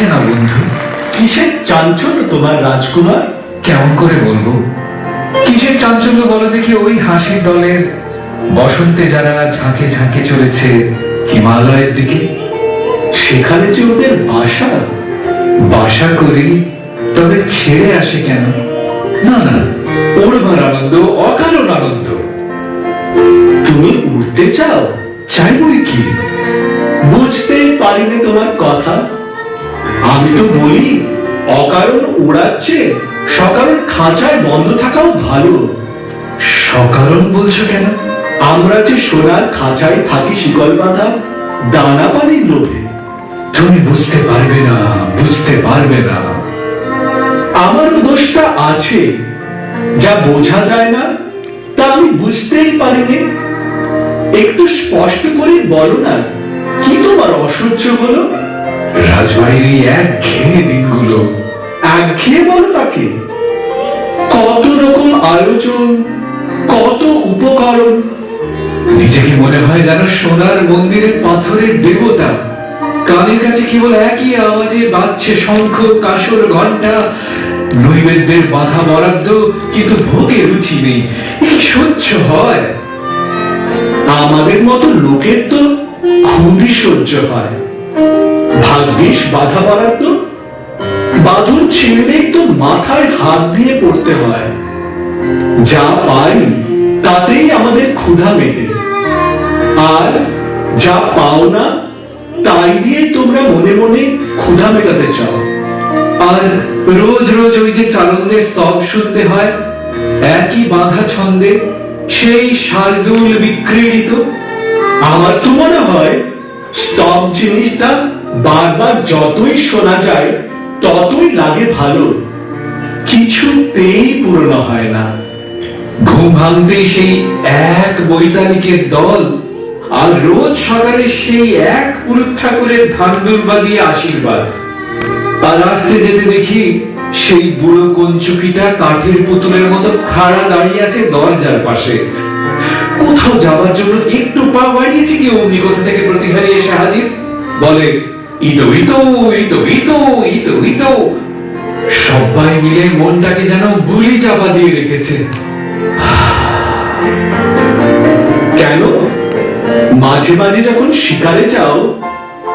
হচ্ছে না বন্ধু। কিসের চাঞ্চল্য তোমার রাজকুমার? কেমন করে বলবো কিসের চাঞ্চল্য বলো দেখি? ওই হাসির দলের বসন্তে যারা ঝাঁকে ঝাঁকে চলেছে হিমালয়ের দিকে, সেখানে যে ওদের বাসা। বাসা করি, তবে ছেড়ে আসে কেন? না না, উড়বার আনন্দ, অকারণ আনন্দ। তুমি উড়তে চাও? চাইবই কি? বুঝতেই পারিনি তোমার কথা। আমি তো বলি, অকারণ উড়াচ্ছে সকারণ খাঁচায় বন্ধ থাকাও ভালো। সকারণ বলছো কেন? আমরা যে সোনার খাঁচায় থাকি শিকল বাঁধা, দানা পানির লোভে। তুমি বুঝতে পারবে না, বুঝতে পারবে না। আমারও দোষটা আছে, যা বোঝা যায় না তা আমি বুঝতেই পারিনি। একটু স্পষ্ট করে বলো না, কি তোমার অসহ্য হলো? রাজবাড়ির এই একঘেয়ে দিনগুলো। একঘেয়ে বলো তাকে? কত রকম আয়োজন, কত উপকরণ। নিজেকে মনে হয় যেন সোনার মন্দিরের পাথরের দেবতা। কানের কাছে কেবল একই আওয়াজে বাজছে শঙ্খ, কাসর, ঘন্টা। নৈবেদ্যের বাধা বরাদ্দ, কিন্তু ভোগে রুচি নেই। এই সহ্য হয়? আমাদের মতো লোকের তো খুবই সহ্য হয়। ভাগ্যিস বাধা বরাদ্দ, বাঁধন ছিঁড়লেই তো মাথায় হাত দিয়ে পড়তে হয়। যা পাই তাতেই আমাদের ক্ষুধা মেটে, আর যা পাও না তাই দিয়ে তোমরা মনে মনে ক্ষুধা মেটাতে চাও। আর রোজ রোজ ওই যে চালন্দের স্তব শুনতে হয়, একই বাঁধা ছন্দে, সেই শার্দুল বিক্রীড়িত। আমার তো মনে হয় স্তব জিনিসটা বারবার যতই শোনা যায় ততই লাগে ভালো, কিছুতেই পূর্ণ হয় না। ঘুম ভাঙতেই সেই এক বৈতালিকের দল, আর রোজ সকালে সেই এক পুরুষ ঠাকুরের ধান্দুর বাদিয়ে আশীর্বাদ। আর আসতে যেতে দেখি সেই বুড়ো কঞ্চুকিটা কাঠের পুতুলের মতো খাড়া দাঁড়িয়ে আছে দরজার পাশে। কোথাও যাবার জন্য একটু পা বাড়িয়েছে কি, অমনি কোথা থেকে প্রতিহারী এসে হাজির, বলে ইতো ইতো ইতো ইতো ইতো ইতো। সবাই মিলে মনটাকে যেন বুলি চাপা দিয়ে রেখেছে। কেন মাঝে মাঝে যখন শিকারে যাও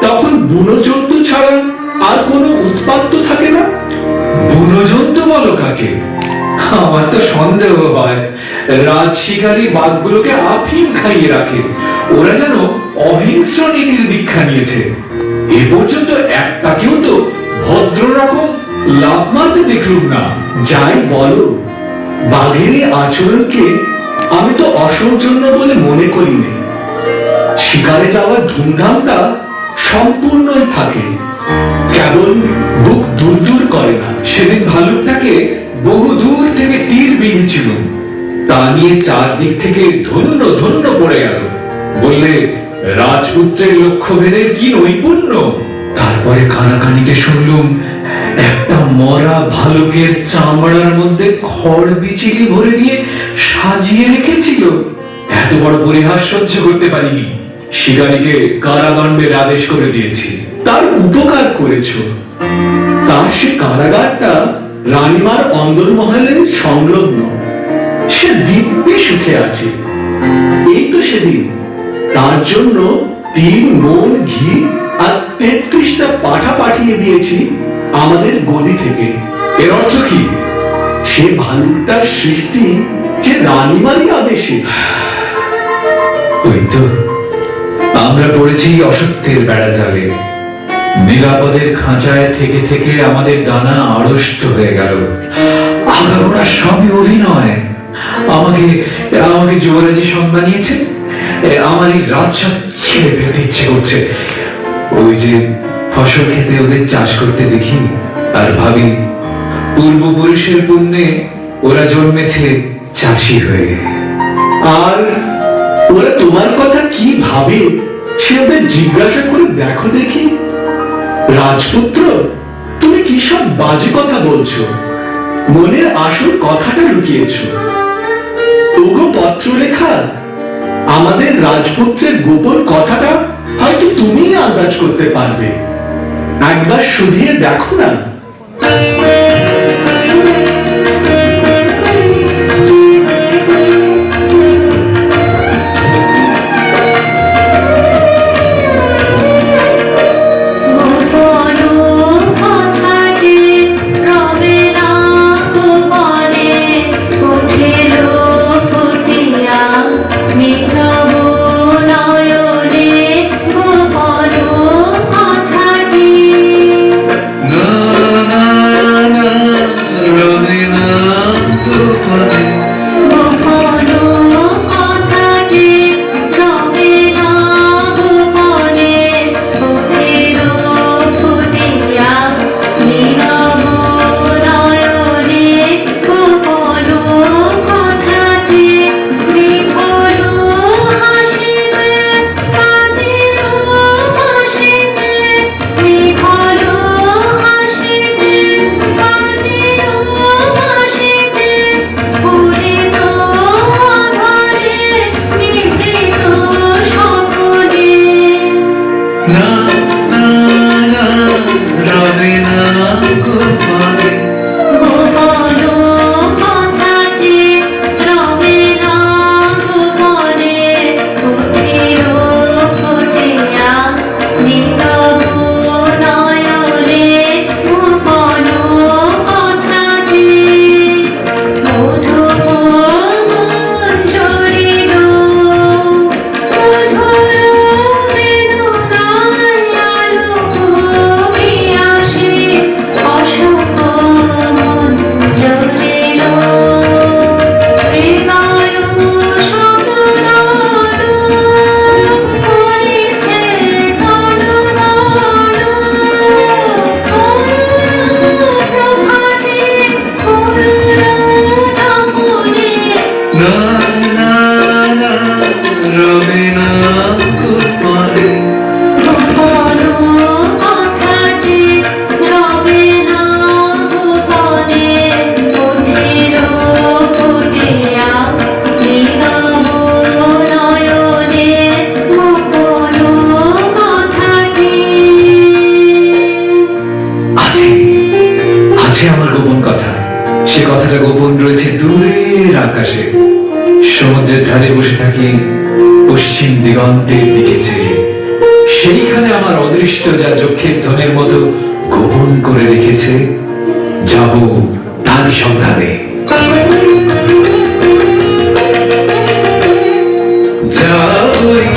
তখন বুনো জন্তু ছাড়া আর কোনো উৎপাত তো থাকে না? বুনো জন্তু বলো কাকে? আমার তো সন্দেহ হয় রাজ শিকারী বাঘগুলোকে আফিম খাইয়ে রাখে। ওরা যেন অহিংস্র নীতির দীক্ষা নিয়েছে। এ পর্যন্ত একটাকেও তো ভদ্র রকম লাভ মারতে দেখলুম না। যাই বলো, বাঘের এই আচরণকে আমি তো অসৌজন্য বলে মনে করিনি। শিকারে যাওয়ার ধুমধামটা সম্পূর্ণই থাকে, কেবল বুক দূর দূর করে না। সেদিন ভালুকটাকে বহু দূর থেকে তীর বিঁধেছিল, তা নিয়ে চারদিক থেকে ধন্য ধন্য পড়ে গেল। বললে রাজপুত্রের লক্ষ্যভেদের কি নৈপুণ্য। তারপরে কানাকানিতে শুনলুম একটা মরা ভালুকের চামড়ার মধ্যে খড় বিচিলি ভরে দিয়ে সাজিয়ে রেখেছিল। এত বড় পরিহাস সহ্য করতে পারিনি, শিকারীকে কারাদণ্ডের আদেশ করে দিয়েছি। তার উপকার করেছো। তার সে কারাগারটা রানীমার অন্দরমহলের সংলগ্ন, সে দিব্যি সুখে আছে। এই তো সেদিন তার জন্য 3 মণ ঘি আর 33টা পাঠা পাঠিয়ে দিয়েছি আমাদের গদি থেকে। এর অর্থ কি? সে ভালুকটার সৃষ্টি যে রানীমারই আদেশে। ওই তো আমরা পড়েছি অসত্যের বেড়া জালে। নিরাপদের খাঁচায় থেকে থেকে আমাদের ডানা আড়ষ্ট হয়ে গেল। আগাগোড়া সবই অভিনয়। আমাকে আমাকে যুবরাজি সম্মানিয়েছে, আমার এই রাজসব ছেড়ে ফেলতে ইচ্ছে করছে। ওই যে ফসল খেতে ওদের চাষ করতে দেখি, আর ভাবি পূর্বপুরুষের পুণ্যে ওরা জন্মেছে চাষি হয়ে। আর ওরা তোমার কথা কি ভাবে সে ওদের জিজ্ঞাসা করে দেখো দেখি। রাজপুত্র, তুমি কি সব বাজে কথা বলছো? মনের আসল কথাটা লুকিয়েছো। ওগো পত্র লেখা, আমাদের রাজপুত্রের গোপন কথাটা হয়তো তুমিই আন্দাজ করতে পারবে। একবার শুধিয়ে দেখো না। সে কথাটা গোপন রয়েছে দূরের আকাশে। সমুদ্রের ধারে বসে থাকি পশ্চিম দিগন্তের দিকে চেয়ে, সেইখানে আমার অদৃষ্ট যা যক্ষের ধনের মতো গোপন করে রেখেছে, যাব তার সন্ধানে। যাবই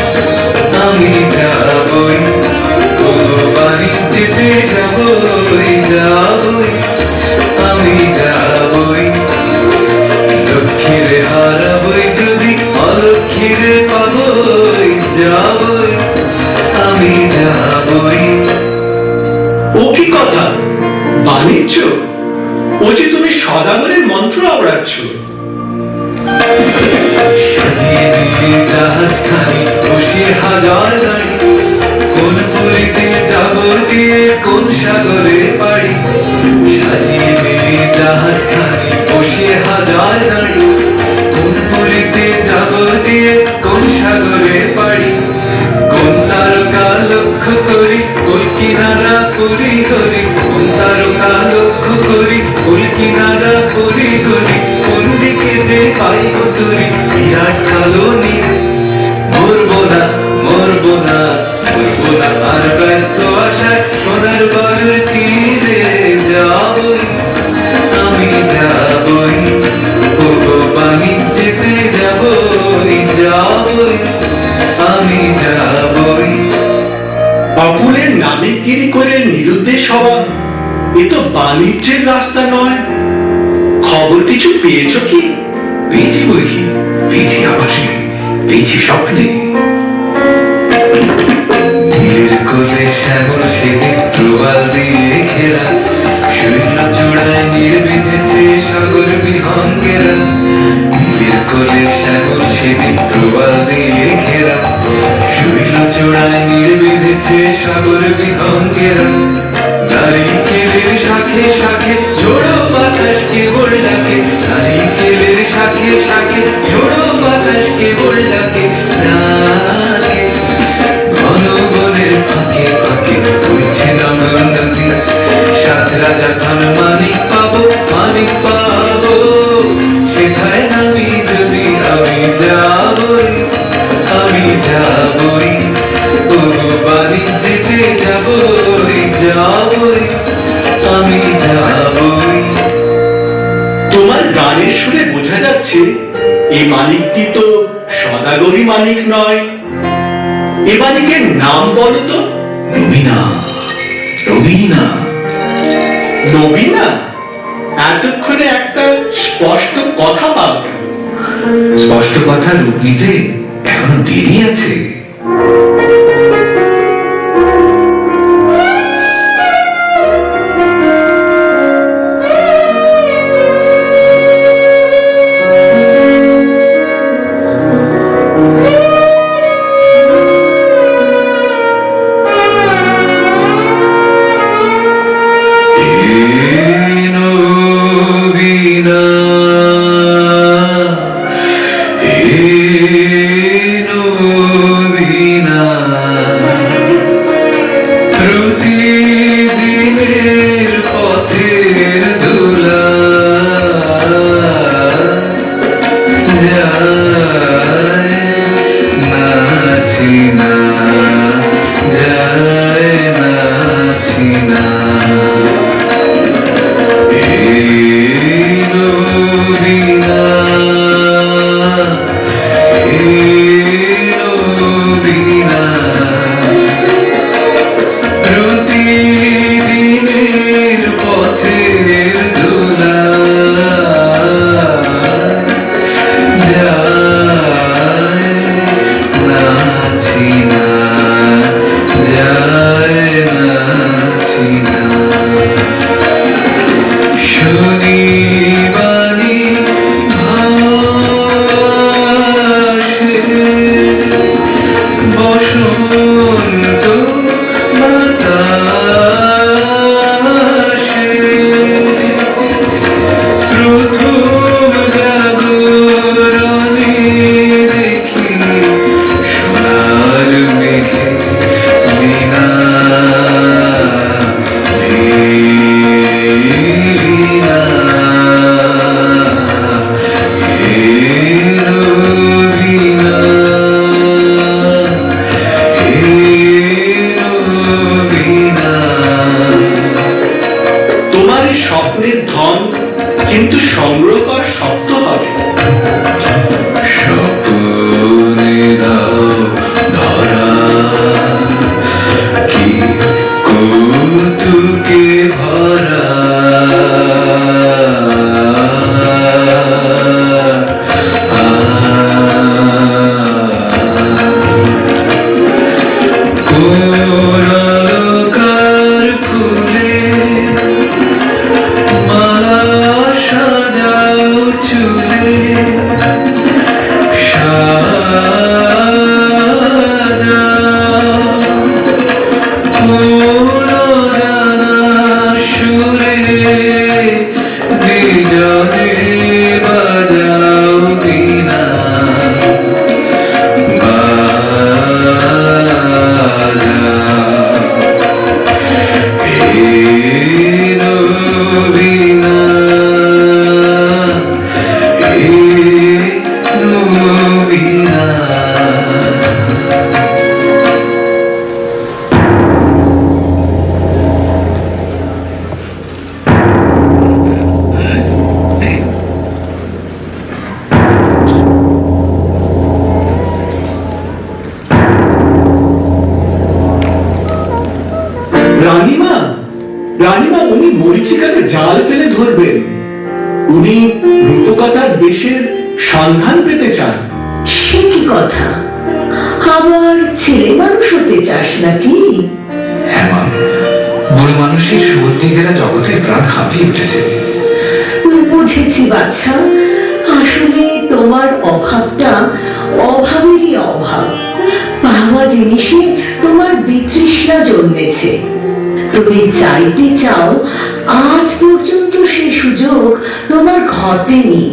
আমি যাবই, বাণিজ্যেতে যাবই, যাবই আমি যাবই, লক্ষ্মীরে হারাবই যদি অলক্ষ্মীরে পাবই, যাবই আমি যাবই। ও কি কথা, বাণিজ্য? ও যে তুমি সদাগরের মন্ত্র আওড়াচ্ছ। সাজিয়ে নিয়ে জাহাজ খানি বসিয়ে হাজার দাঁড়ি, কোন পুরীতে যাব দিয়ে কোন সাগরে পাড়ি। সাজিয়ে নিয়ে জাহাজ খানি বসিয়ে হাজার দাঁড়ি, কোন পুরীতে যাব দিয়ে কোন সাগরে পাড়ি। কোন তারকা লক্ষ্য করি কোন কিনারা করি গরি, কোন তারকা লক্ষ্য করি কোন কিনারা করি গরি। কোন দিকে যে পাইব তুরি বিরাট কালো নীল, মরবো না মরবো না মরবো না আর ব্যর্থ আশায় সোনার বালুর তীরে যাবই আমি যাবই, ওগো বাণিজ্যেতে যাবই, যাবই আমি যাবই। অকুলের নাবিকগিরি করে নিরুদ্দেশ হওয়া এ তো বাণিজ্যের রাস্তা নয়। খবর কিছু পেয়েছ কি? পেয়েছি বই কি, পেয়েছি আবাসে, পেয়েছি স্বপ্নে। নীলের কোলে শ্যামল সেদিন প্রবাল দিয়ে ঘেরা, শৈল চূড়ায় নীড় বেঁধেছে সাগর বিহঙ্গেরা। নীলের কোলে শ্যামল সেদিন প্রবাল দিয়ে ঘেরা, শৈল চূড়ায় নীড় বেঁধেছে সাগর বিহঙ্গেরা। নারিকেলের শাখে শাখে ঝোড়ো বাতাস কেবল ডাকে, নারিকেলের শাখে শাখে ঝোড়ো বাতাস কেবল ডাকে, ডাকে। ঘন বনের ফাঁকে ফাঁকে বইছে নগর এই মানিকটি তো সদাগরি মানিক নয়। এ মানিকের নাম বলো তো। নবীনা, নবীনা। নবীনা? এতক্ষণে একটা স্পষ্ট কথা পাবে। স্পষ্ট কথা রূপ নিতে এখনো দেরি আছে। প্রতিদিনের পথের ধুলা যায় নাচি না, যায় নাচি না। প্রতিদিনের পথের ধুলা যায় নাচি না, যায় নাচি না। শনিবারি ভাসে বসন্ত বাতাসে, প্রথম জাগরণে দেখি সোনার মেঘে বীণা বীণা। এলো বীণা, এলো বীণা। তোমার এই স্বপ্নের ধন কিন্তু সংগ্রহ করা শক্ত হবে। স্বপ্নে দাও ধরা, কি কৌতুকে ভরা। কোরালকার ফুলে মালা সাজাও চুলে, সাজাও পুরজানা সুরে, বিজনে বাজাও বীণা বাজাও। এলো বীণা, এলো বীণা। রানীমা, রানীমা, উনি মরিচিকাতে জাল ফেলে ধরবেন। উনি রূপকথার বেশের সন্ধান পেতে চান। সে কি কথা? আবার ছেলে মানুষ হতে চাস নাকি? হ্যাঁ মা, বুড়ো মানুষের সুবুদ্ধিকেরা জগতের প্রাণ হাঁপিয়ে উঠেছে। বুঝেছি বাছা, আসলে তোমার অভাবটা অভাবেরই অভাব। পাওয়া জিনিসে তোমার বিতৃষ্ণা জন্মেছে। তুমি চাইতে চাও, আজ পর্যন্ত সে সুযোগ তোমার ঘটেনি।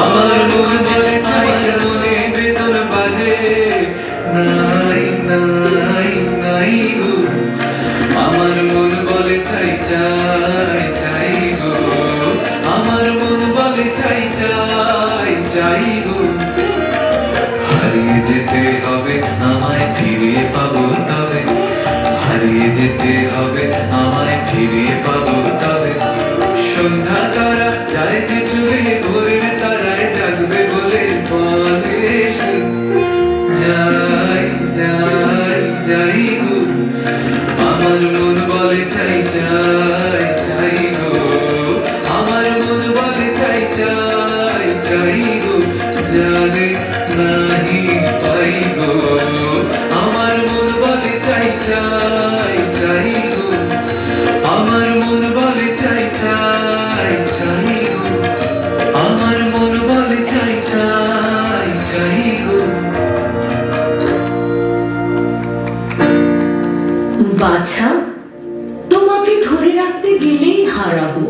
আমার মন বলে চাই মনে বেদন বাজে, নাই নাই নাই গো। আমার মন বলে চাই চাই চাই গো, আমার মন বলে চাই চাই চাই গো। হারিয়ে যেতে হবে আমায় ফিরিয়ে পাবো তবে, হারিয়ে যেতে হবে আমায় ফিরিয়ে পাবো তবে। সন্ধ্যা তারা ভোরে ভোরের তারায় জাগবে বলে বলে সে। যাই যাই যাই গো, আমার মন বলে চাই চাই চাই গো, আমার মন বলে চাই চাই চাই গো, জানে নাহি পাই গো, আমার মন বলে চাই চাই চাই গো, আমার মন বলে চাই চাই চাই গো, আমার মন বলে চাই চাই চাই গো। বাছা, তোমাকে ধরে রাখতে গেলেই হারাবো।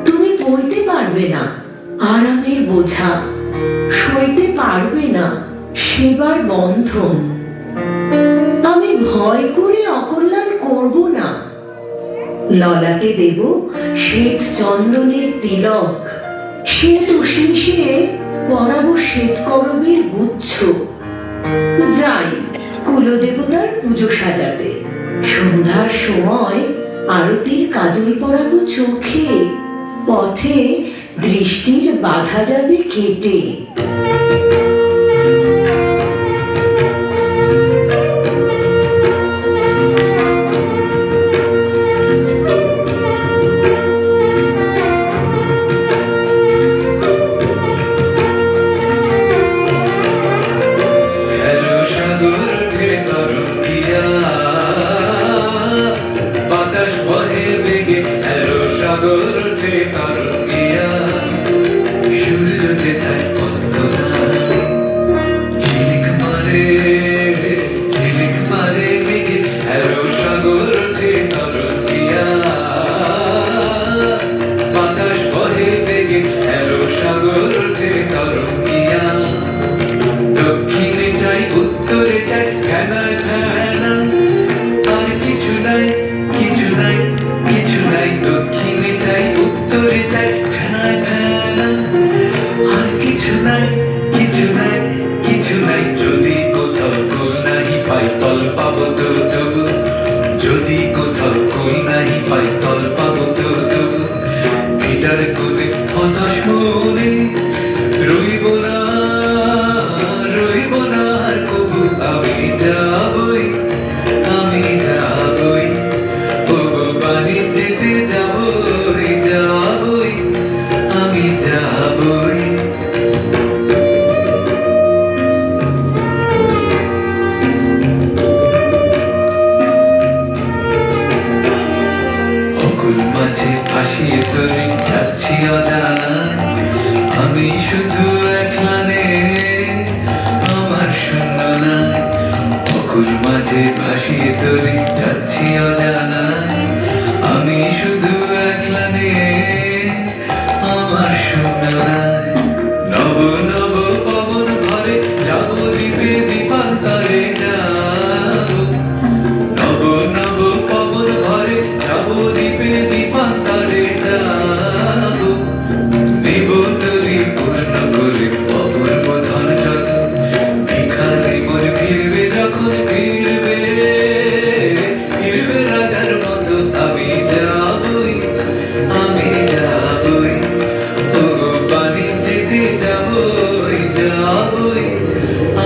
তুমি বইতে পারবে না আরামের বোঝা, সইতে পারবে না সেবার বন্ধন। আমি ভয় করে অকল্যাণ করব না, ললাটে দেব শ্বেত চন্দনের তিলক, শ্বেত শীষে পরাবো শ্বেত করবের গুচ্ছ। যাই কুলদেবতার পুজো সাজাতে, সন্ধ্যার সময় আরতির কাজল পরাবো চোখে, পথে দৃষ্টির বাধা যাবে কেটে। বাতাস বহে বেগে এলো সাগর ওঠে তরঙ্গিয়া, সূর্য যেথায় অস্ত নামে ঝিলিক মারে বেগে এলো সাগর ওঠে তরঙ্গিয়া, বাতাস বহে বেগে এলো সাগর ওঠে তরঙ্গিয়া। দক্ষিণে চাই উত্তরে চাই ফেনা ফেনা, আর কিছু নাই কিছু নাই কিছু নাই, দক্ষিণে চাই উত্তরে চাই ফেনা ফেনা, আর কিছু নাই কিছু নাই কিছু নাই। যদি কোথাও কুল নাহি পাই তল পাবো তো তবু, যদি কোথাও কুল নাহি পাই তল পাবো তো তবু, এটার কোলে হতাশ মনে রইব না রইব না আর কবু। আমি যাবই আমি যাবই, ওগো বাণিজ্যেতে যাবই যাবই, আমি যাবই। অকুল মাঝে ভাসিয়ে তরি যাচ্ছি অজানা, আমি শুধু একলানে আমার শূন্য নাই। অকুল মাঝে ভাসিয়ে তরি যাচ্ছি অজানা, আমি শুধু একলানে আমার শূন্য নাই। নব নব পবন ভরে যাব দ্বীপে দ্বীপান্তরে যাব, নব নব পবন ভরে যাব দ্বীপে দ্বীপান্তরে যাব। নেব তরি পূর্ণ করে অপূর্ব ধন যত, ভিখারি মন ফিরবে যখন ফিরবে ফিরবে রাজার মতো। আমি যাবই আমি যাবই, ওগো বাণিজ্যেতে যাবই যাবই,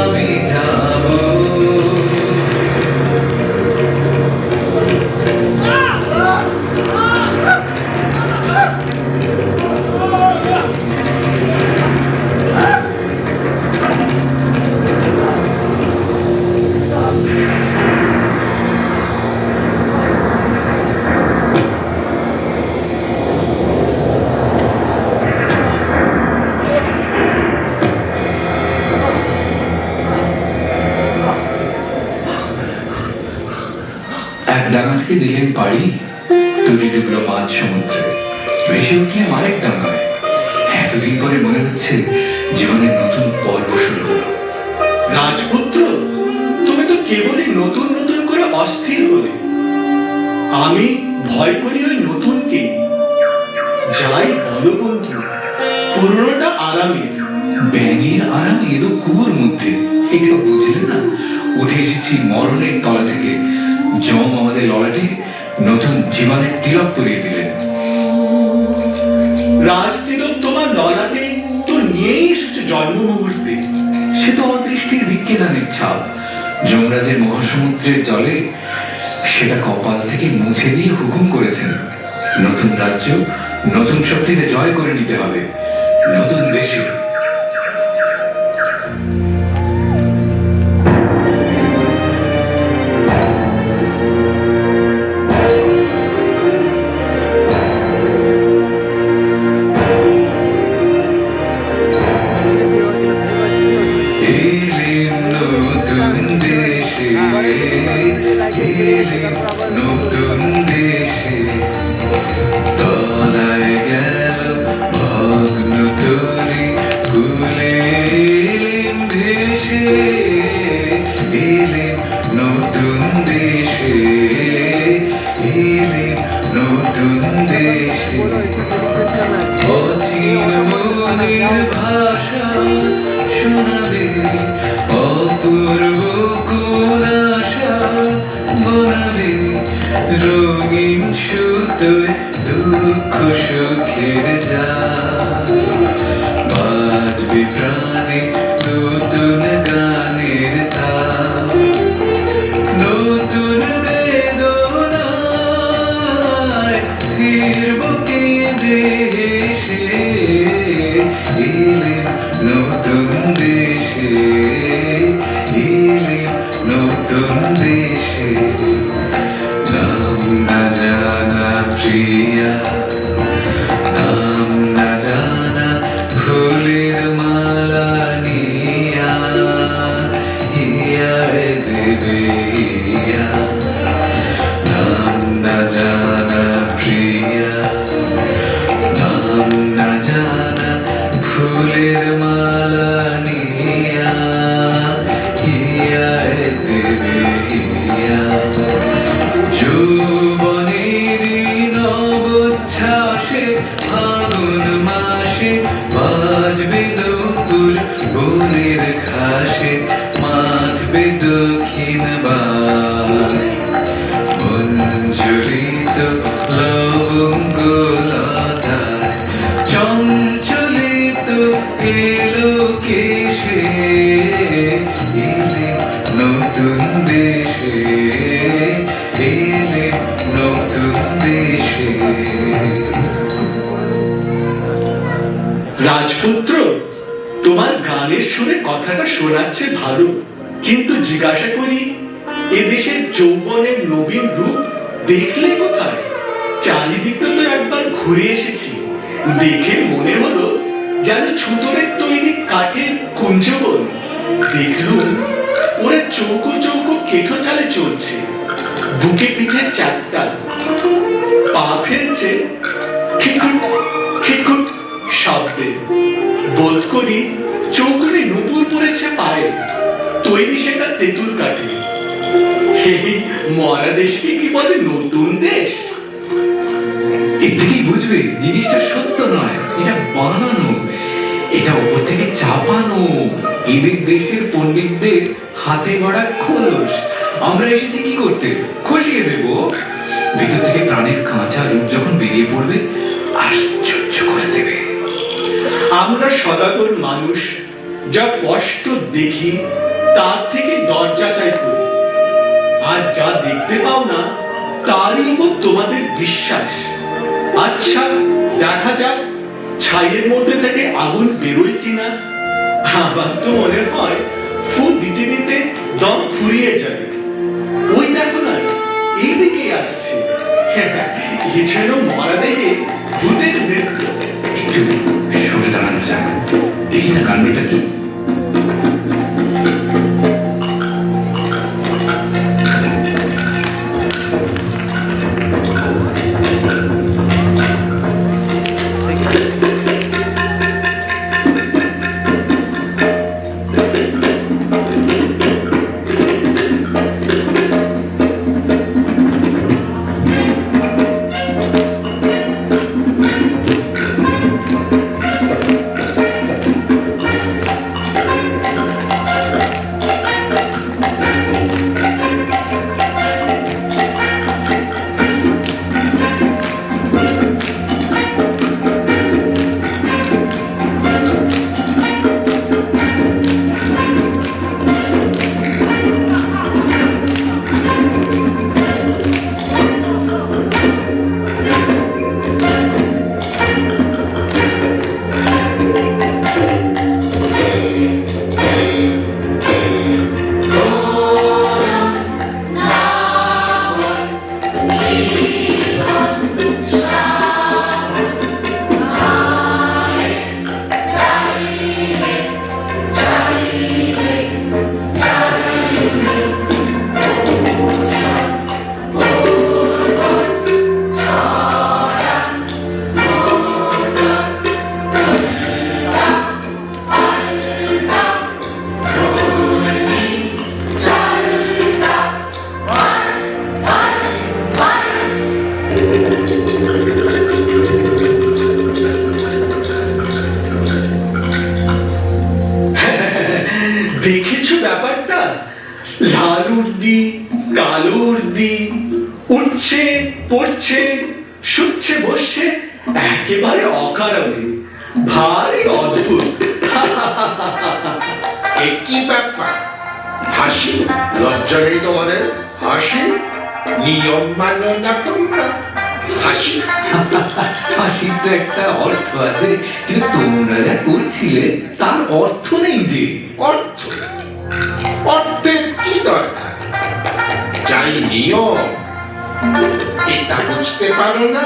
আমি যাব। এক ডাঙা থেকে দিলেন পাড়ি, তুলি ডুবলো মাঝ সমুদ্রে, ভেসে উঠলেন আরেক ডাঙায়। এতদিন পরে মনে হচ্ছে জীবনের নতুন পর্ব শুরু হলো। রাজপুত্র, তুমি তো কেবলই নতুন নতুন করে অস্থির হলে। আমি ভয় করি ওই নতুনকে। যাই বলো বন্ধু, পুরোনোটা আরামের। ব্যাঙের আরাম এলো কুয়োর মধ্যে, এটা বুঝলে না? উঠে এসেছি মরণের তলা থেকে, যম আমাদের ললাটে নতুন জীবনের তিলক পরিয়ে দিলেন। রাজ তিলক তোমার ললাটে তো নিয়েই এসেছে জন্ম মুহূর্তে। সে তো অদৃষ্টির বিজ্ঞানের ছাপ। যমরাজের মহাসমুদ্রের জলে সেটা কপাল থেকে মুছে দিয়ে হুকুম করেছেন, নতুন রাজ্য নতুন শক্তিতে জয় করে নিতে হবে, নতুন দেশে। এলেন নতুন দেশে, এলেন নতুন দেশে, তলায় গেল ভগ্ন তরি কুলে এলেন ভেসে, এলেন নতুন দেশে, এলেন নতুন দেশে। অচিন মনের ভাষা শোনাবে, অপূর্ব কোন আশা বনাবে, রঙিন সুতোয় দুঃখ সুখের জাল, বাজবে প্রাণে নতুন গানের তাল, নতুন বেদনায় ফিরব কেঁদে হেসে, এলেন নতুন দেশে, এলেন নতুন দেশে। নাম না জানা প্রিয়া, নাম না জানা ফুলের মালা নিয়া, হিয়ায় দেবে হিয়া। নাম না জানা প্রিয়া, নাম না জানা ফুলের মালা নিয়া, হিয়ায় দেবে হিয়া। যৌবনেরই নবোচ্ছ্বাসে ফাগুন মাসে বাজবে দুপুর বনের ঘাসে, মাথবে দক্ষিণ বান, মঞ্জুরিত লবঙ্গ লতায়, চঞ্চলিত এলো কেশে, এলেন নতুন দেশে, এলেন নতুন দেশে। রাজপুত্র, তোমার গানের সুরে কথাটা শোনাচ্ছে ভালো, কিন্তু জিজ্ঞাসা করি এদেশের যৌবনের নবীন রূপ দেখলে কোথায়? চারিদিকটা তো একবার ঘুরে এসেছি, দেখে মনে হলো যেন ছুতোরের তৈরি কাঠের কুঞ্জবন। দেখলুম ওরা চৌকো চৌকো কেঠো চালে চলছে, বুকে পিঠে চারটা, পা ফেলছে খিটখুট খিটখুট শব্দে। বোধ করি চৌকনে নুপুর পড়েছে পায়ে, তৈরি সেটা তেঁতুল কাঠে। এই মরা দেশকে কি বলে নতুন দেশ? এর থেকেই বুঝবে জিনিসটা সত্য নয়, এটা বানানো, এটা উপর থেকে চাপানো। এদের দেশের পণ্ডিতদের হাতে গড়া খোলস। আমরা এসেছি কি করতে? খসিয়ে দেব। ভিতর থেকে প্রাণের কাঁচা রূপ যখন বেরিয়ে পড়বে, আশ্চর্য করে দেবে। আমরা সদাগর মানুষ, যা কষ্ট দেখি তার থেকে দরজা চাই করি, আর যা দেখতে পাও না তারই উপর তোমাদের বিশ্বাস। আচ্ছা দেখা যাক ছাইয়ের মধ্যে থেকে আগুন বেরোয় কিনা। আমার তো মনে হয় ফু দিতে দিতে দম ফুরিয়ে যাবে। ওই দেখো না, এইদিকে আসছে। এ যেন মরা দেহে ভূতের নৃত্য। একটু সরে দাঁড়ানো যাক, দেখি না কাণ্ডটা কি। লাল উর্দি, কালো উর্দি, উঠছে পড়ছে, শুচ্ছে বসছে, একেবারে অকারণে, ভারী অদ্ভুত। একই ব্যাপার, হাসি লজ্জা নেই তোমাদের? হাসি নিয়ম মানো না তোমরা? হাসি হাসির তো একটা অর্থ আছে, কিন্তু তোমরা যা করছিলে তার অর্থ নেই যে। অর্থ, অর্থের কি দরকার? যাই নিয়ম, এটা বুঝতে পারো না?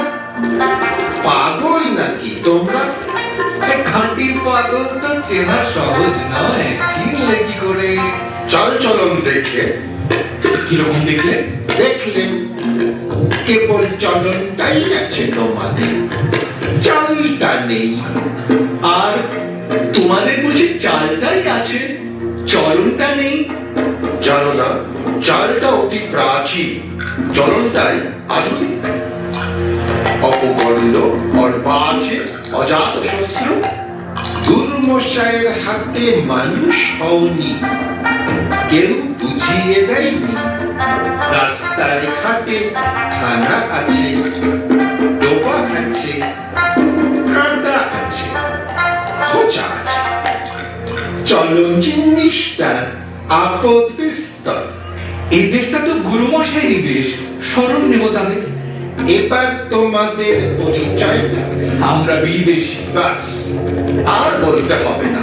পাগল নাকি তোমরা? খাঁটি পাগল তো চেনা সহজ নয়, চিনলে কি করে? চাল চলন দেখে কিরকম দেখলে? দেখলেন কেবল চলনটাই আছে তোমাদের, চালটা নেই। আর তোমাদের বুঝি চালটাই আছে, চলনটা নেই? জানো না, চালটা অতি প্রাচীন, চলনটাই আধুনিক। অপকণ্ড অর্বাচীন অজাত শস্ত্র, গুরুমশায়ের হাতে মানুষ হওনি, কেউ বুঝিয়ে দেয়নি। রাস্তায় ঘাটে খানা আছে, ডোবা আছে, কাঁটা আছে, খোঁচা আছে, চলন জিনিসটা আপদ বিস্তর। এই দেশটা তো গুরুমশাই দেশ, স্মরণ নেব তাদের। এবার তোমাদের পরিচয়টা আমরা বিদেশি। বাস, আর বলতে হবে না।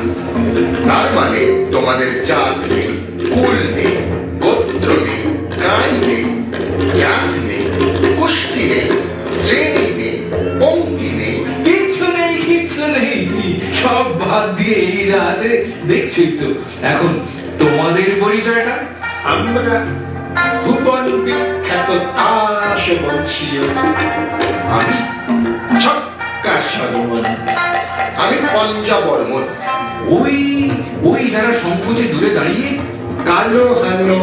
তার মানে তোমাদের জাত নেই, কুল নেই, গোত্র নেই, গাই নেই, জাত নেই, গোষ্ঠী নেই, শ্রেণী নেই, পঙ্ক্তি নেই। কিচ্ছু নেই, কিচ্ছু নেই, সব বাদ দিয়ে এই যা আছে দেখছিস তো। এখন তোমাদের পরিচয়টা? আমরা ভুবন বিখ্যাত তাস বংশীয়। আমি ছক্কা সরমন, আমি পঞ্জাবর্মন। ওই ওই যারা সংকোচে দূরে দাঁড়িয়ে কালো হানো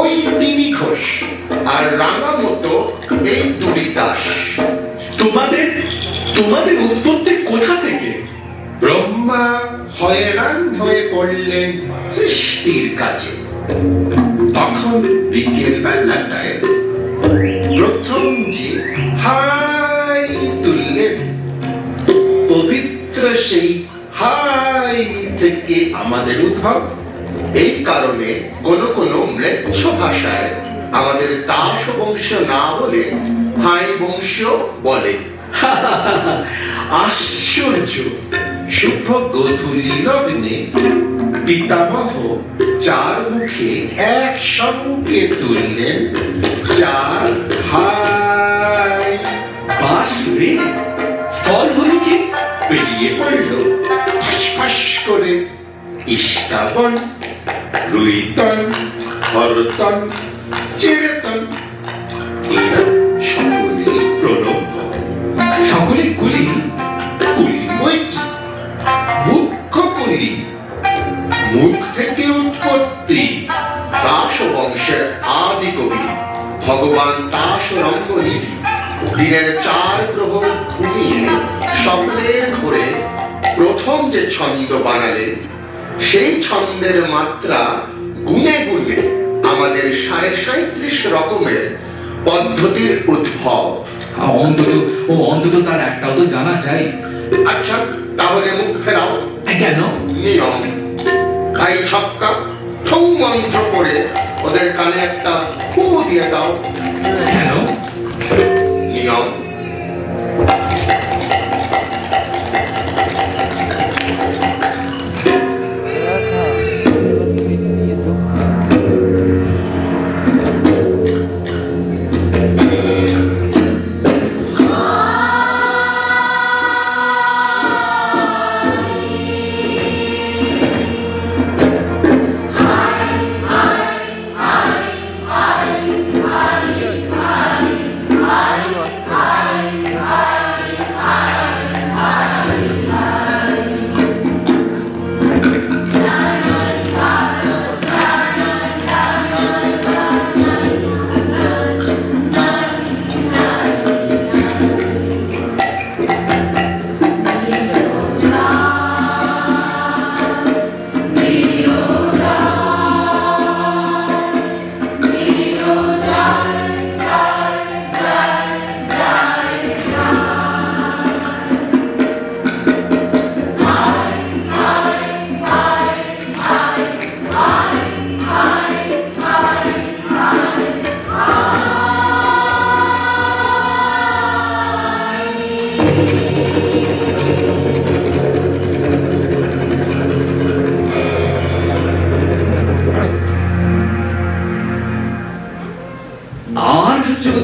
ওই তিনি ঘোষ, আর রাঙা মতো এই দুরি দাস। তোমাদের তোমাদের উৎপত্তি কোথা থেকে? ব্রহ্মা হয়রান হয়ে পড়লেন সৃষ্টির কাছে। তখন বিকেল বেলাটায় প্রথম যে হাই তুললেন, পবিত্র সেই হাই থেকে আমাদের উদ্ভব। এই কারণে কোন কোন ম্লেচ্ছ ভাষায় আমাদের দাস বংশ না বলে হাই বংশ বলে। আশ্চর্য! শুভ গোধূলি লগ্নে পিতামহ চার মুখে একসঙ্গে তুললেন চার হাই। বাস রে, ফল হলো কি? বেরিয়ে পড়ল ফাঁস করে ইস্কাবন, রুইতন, হরতন, চিড়েতন। এরা সকলেই প্রণব। সকলে গুলি। কুলি বই কি? মুখ্য কুলি, মুখ থেকে উৎপত্তি। দাস বংশের আদি কবি ভগবান দাস রঙ্গনিধি দিনের 4 প্রহর ঘুমিয়ে স্বপ্নের ঘোরে প্রথম যে ছন্দ বানালেন, সেই ছন্দের মাত্রা গুনে গুনে আমাদের 37.5 রকমের পদ্ধতির উদ্ভব। অন্তত তার একটাও তো জানা চাই। আচ্ছা, তাহলে মুখ ফেরাও। কেন? নিয়ম। তাই ছক্কা ঠং মন্ত্র করে ওদের কানে একটা ফু দিয়ে দাও। কেন? নিয়ম।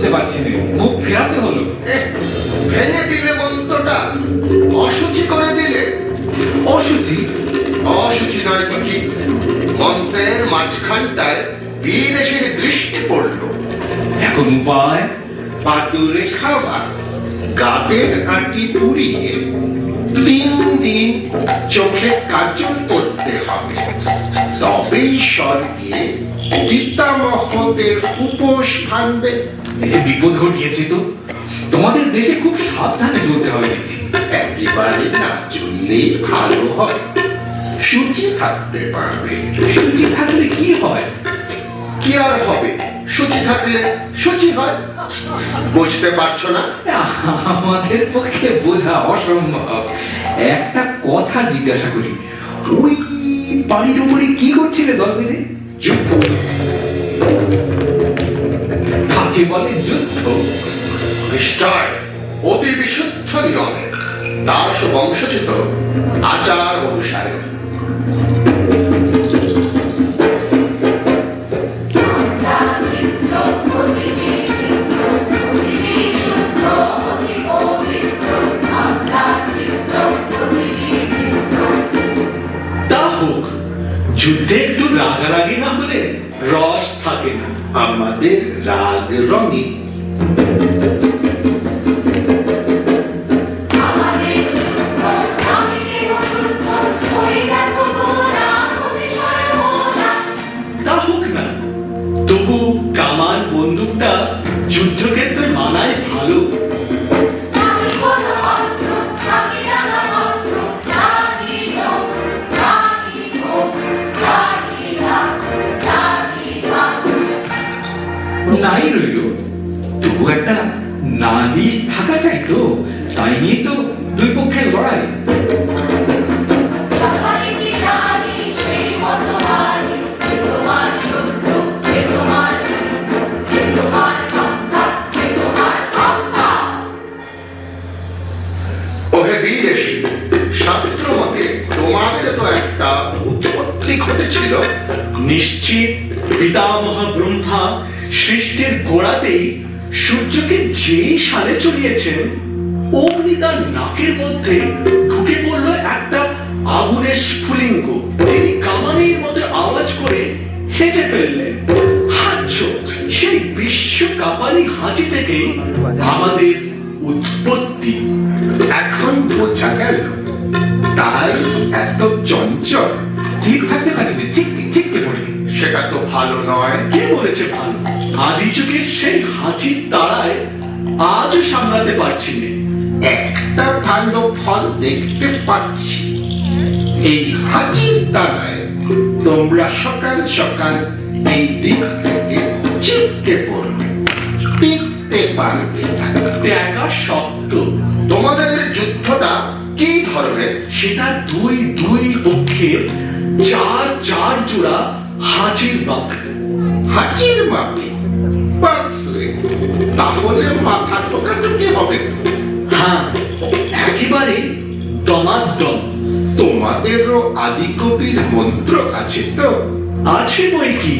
বলতে পারছি না, মুখ ফেরাতে হলো। ভেঙে দিলে মন্ত্রটা, অসুচি করে দিলে। অসুচি? অসুচি নয় তো কি, মন্ত্রের মাঝখানটায় বিদেশের দৃষ্টি পড়লো। এখন উপায়? বাদুরে খাওয়া, গাদের আঁটি পুড়িয়ে 3 দিন চোখে কাজল করতে হবে, তবেই স্বর্গে পিতামহদের উপোস ভাঙবে। বিপদ ঘটিয়েছে তো, তোমাদের দেশে খুব সাবধানে চলতে হবে। একেবারে না চললেই ভালো হয়, সূচি থাকতে পারবে। সূচি থাকলে কি হয়? কি আর হবে, সূচি থাকলে সূচি হয়। বুঝতে পারছো না? আমাদের পক্ষে বোঝা অসম্ভব। একটা কথা জিজ্ঞাসা করি, ওই বাড়ির উপরে কি করছিলে দল বেঁধে? যুদ্ধ। কাকে বলে যুদ্ধ? নিশ্চয় অতি বিশুদ্ধ নিয়মে, দাস বংশোচিত আচার অনুসারে। তা হোক, যুদ্ধে একটু রাগারাগি না হলে রস থাকে না। আমাদের রাগ রঙই। তা হোক না, তবু কামান বন্দুকটা যুদ্ধক্ষেত্রে মানায় ভালো। নাই রইল, তবু একটা নালিশ থাকা চাই তো, তাই নিয়ে তো দুই পক্ষের লড়াই। ওহে বিদেশী, শাস্ত্র মতে তোমাদের তো একটা উৎপত্তি ঘটেছিল। নিশ্চিত পিতামহ ব্রহ্মা সৃষ্টির গোড়াতেই সূর্যকে যেই সালে চড়িয়েছেন, অমনি তার নাকের মধ্যে ঢুকে পড়ল একটা আগুনের স্ফুলিঙ্গ। তিনি কামানের মতো আওয়াজ করে হেঁচে ফেললেন। হাঁচ, সেই বিশ্ব কাপালি হাঁচি থেকেই আমাদের উৎপত্তি। এখন বোঝা গেল, তাই এত চঞ্চল। ঠিক থাকতে পারিনি, চিটকে চিটকে পড়ি। সেটা তো ভালো নয়। কে বলেছে ভালো? আদি যুগের সেই হাঁচির তাড়ায় আজও সামলাতে পারছি না। একটা ভালো ফল দেখতে পাচ্ছি, এই হাঁচির দ্বারায় তোমরা সকাল সকাল এই দিক থেকে চিপকে পড়বে, টিকতে পারবে না। ত্যাগা শক্ত। তোমাদের যুদ্ধটা কি ধরনের? সেটা দুই দুই পক্ষের 4 জোড়া হাঁচির বাঁক। হাঁচির মাপে? বাস রে, তাহলে মাথা টোকাটুকি হবে তো। হ্যাঁ, একেবারে দমাদ্দম। তোমাদেরও আদিকবির মন্ত্র আছে তো? আছে বই কি।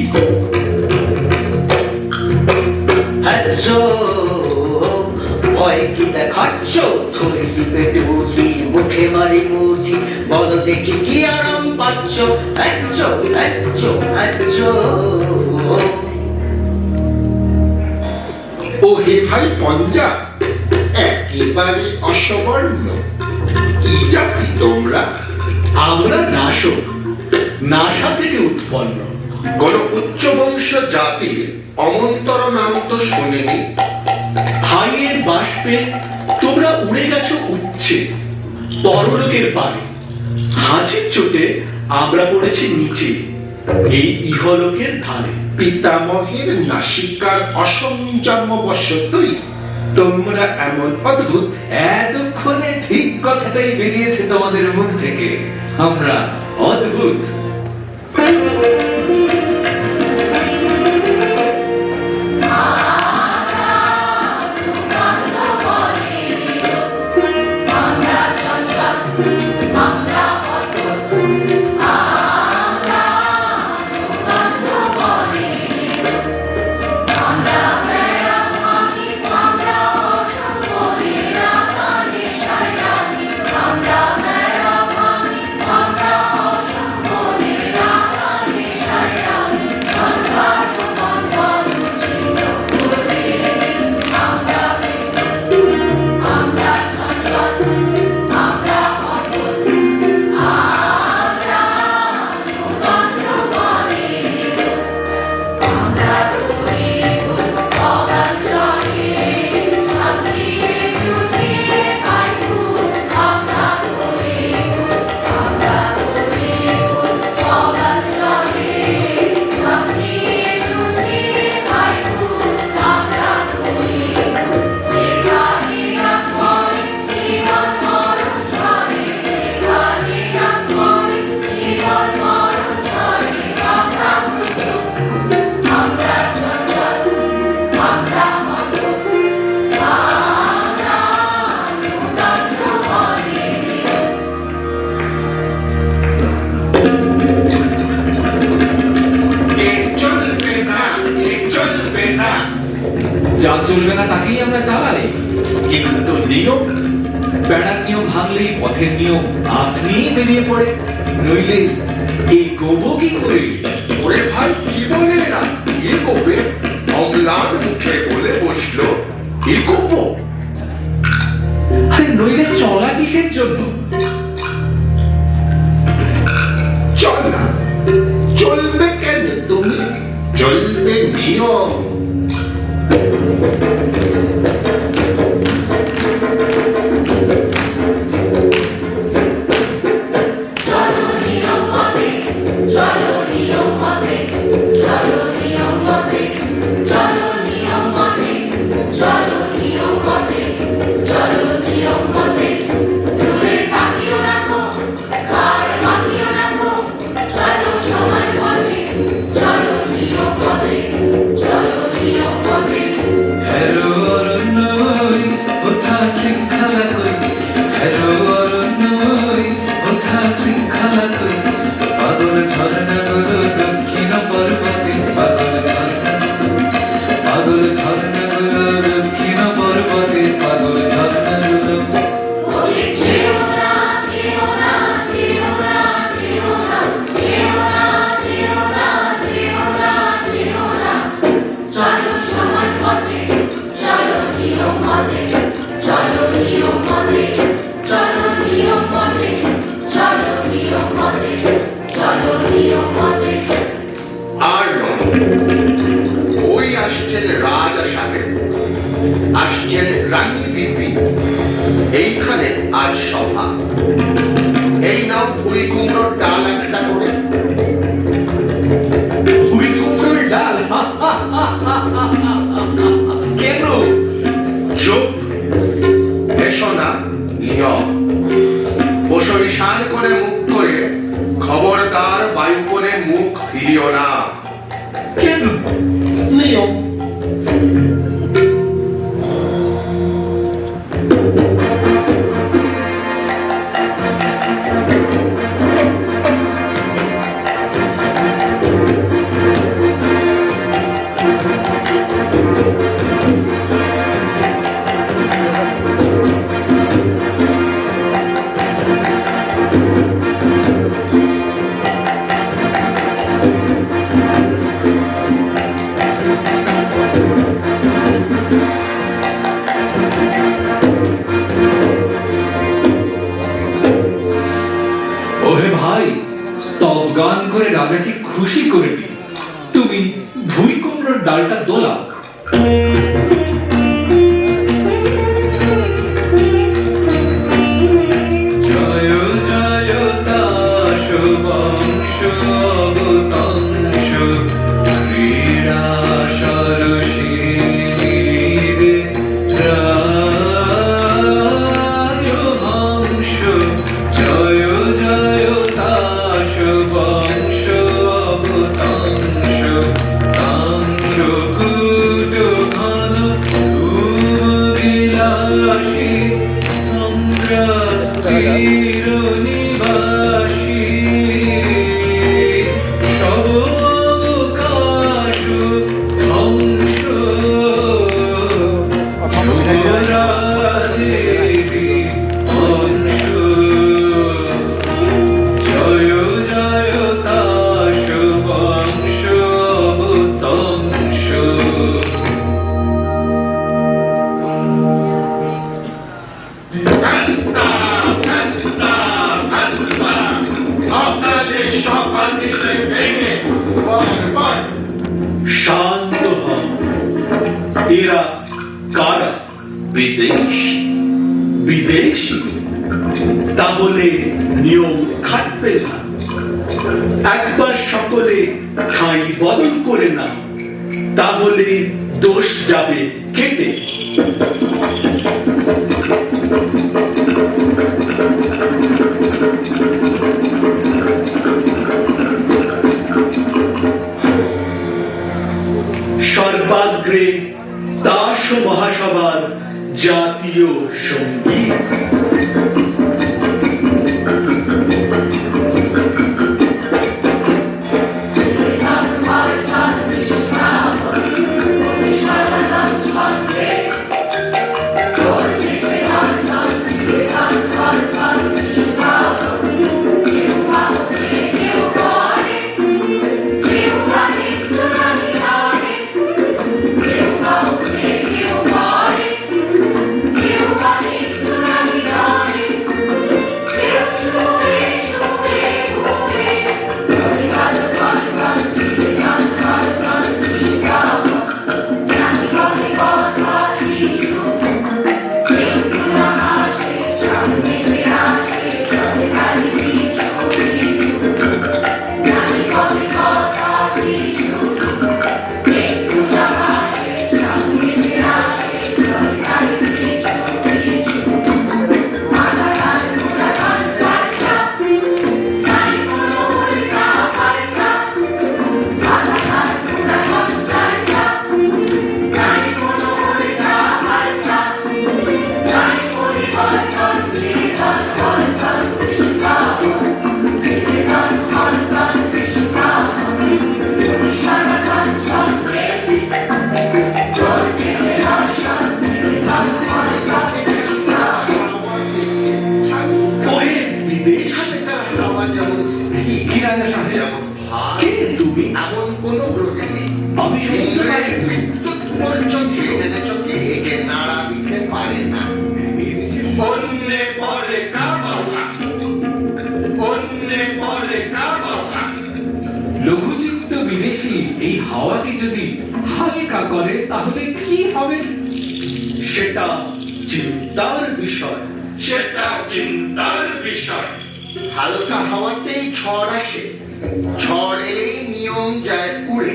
ভয় কি দেখাচ্ছ, ধরে কি পেটে বুঝি, মুখে মারি মুঠি, বলো দেখি কি আরাম পাচ্ছ। ও হে ভাই পঞ্জা, একেবারে অসবর্ণ। কি জাতি তোমরা? আমরা নাশক, নাসা থেকে উৎপন্ন। কোন উচ্চ বংশ জাতির অমন্তর নাম তো শুনিনি। হাইয়ের বাষ্পে তোমরা উড়ে গেছো উচ্চে, পরলোকের পারে। হাঁচির চোটে আমরা পড়েছি নিচে, এই ইহলোকের ধারে। পিতামহের নাসিকার অসংযমবশতই তোমরা এমন অদ্ভুত। এতক্ষণে ঠিক কথাটাই বেরিয়েছে তোমাদের মুখ থেকে, আমরা অদ্ভুত। নিয়ম আপনি বেরিয়ে পড়ে, নইলে এগোবো কি করে? ওরে ভাই কি বলে এরা? এগোবে? অম্লান মুখে বলে বসলো এগোবো। আরে নইলে চলা কিসের জন্য? চল না, চলবে কেন তুমি? চলবে নিয়ম। হ্যালো অরণ্যই কোথা শৃঙ্খলা কই, হ্যালো অরণ্যই কোথা শৃঙ্খলা কই, পাগল ঝর্ণাগুলো দক্ষিণ পর্বতে, পাগল ঝর্ণাগুলো দক্ষিণ পর্বতে, পাগল ঝর্ণাগুলো। আর নয়, ওই আসছেন রাজা সাহেব, আসছেন রানী বিবি। এইখানে আজ সভা। এই নাও ভুঁই কুমড়োর ডাল একটা করে। ভুঁই কুমড়োর ডাল? কেন? চুপ, এসো না, নিয়ম। বসই সার করে মুখ করে, খবরদার বায়ু করে মুখ ফিরিও না। কেন? নিয়ম। ওহে ভাই, স্তব গান করে রাজাকে খুশি করে দিই, তুমি ভুঁই কুমড়োর ডালটা দোলাও। জয় জয় দাস বংশ অবতংশ, ক্রীড়া সরসিনীরে রাজহংস। জয় জয় দাস বংশ অবতংশ, তাম্রকূট ঘন বিলাসী, তীর নিবাসী, সব অবকাশ ধ্বংস, যুবরাজেরই অংশ। জয় জয় দাস বংশ অবতংশ। ভাস্তা, ভাস্তা, ভাস্তা, আপনাদের সভা দিলে ভেঙে বরবর। শান্ত হন। এরা কারা? বিদেশী। বিদেশী? তাহলে নিয়ম খাটবে না। একবার সকলে ঠাঁই বদল করে না, তাহলে দোষ যাবে কেটে। সর্বাগ্রে দাস মহাসভার জাতীয় সঙ্গীত। স্ত্রী কি রাজা সাহেব? যেমন ভাই কে তুমি? এমন কোন গ্রহে নেই। আমি শুনতে ইন্দ্রের পাই। বিদ্যুৎ পর্যন্ত চোখে একে নাড়া দিতে পারে না। অন্যে পরে কাবকা, অন্যে পরে কাবকা। লঘুচিত্ত বিদেশি এই হাওয়াকে যদি হালকা করে তাহলে কি হবে? সেটা চিন্তার বিষয়। সেটা চিন্তার বিষয়। হালকা হাওয়াতেই ঝড় আসে, ঝড় এলেই নিয়ম যায় উড়ে।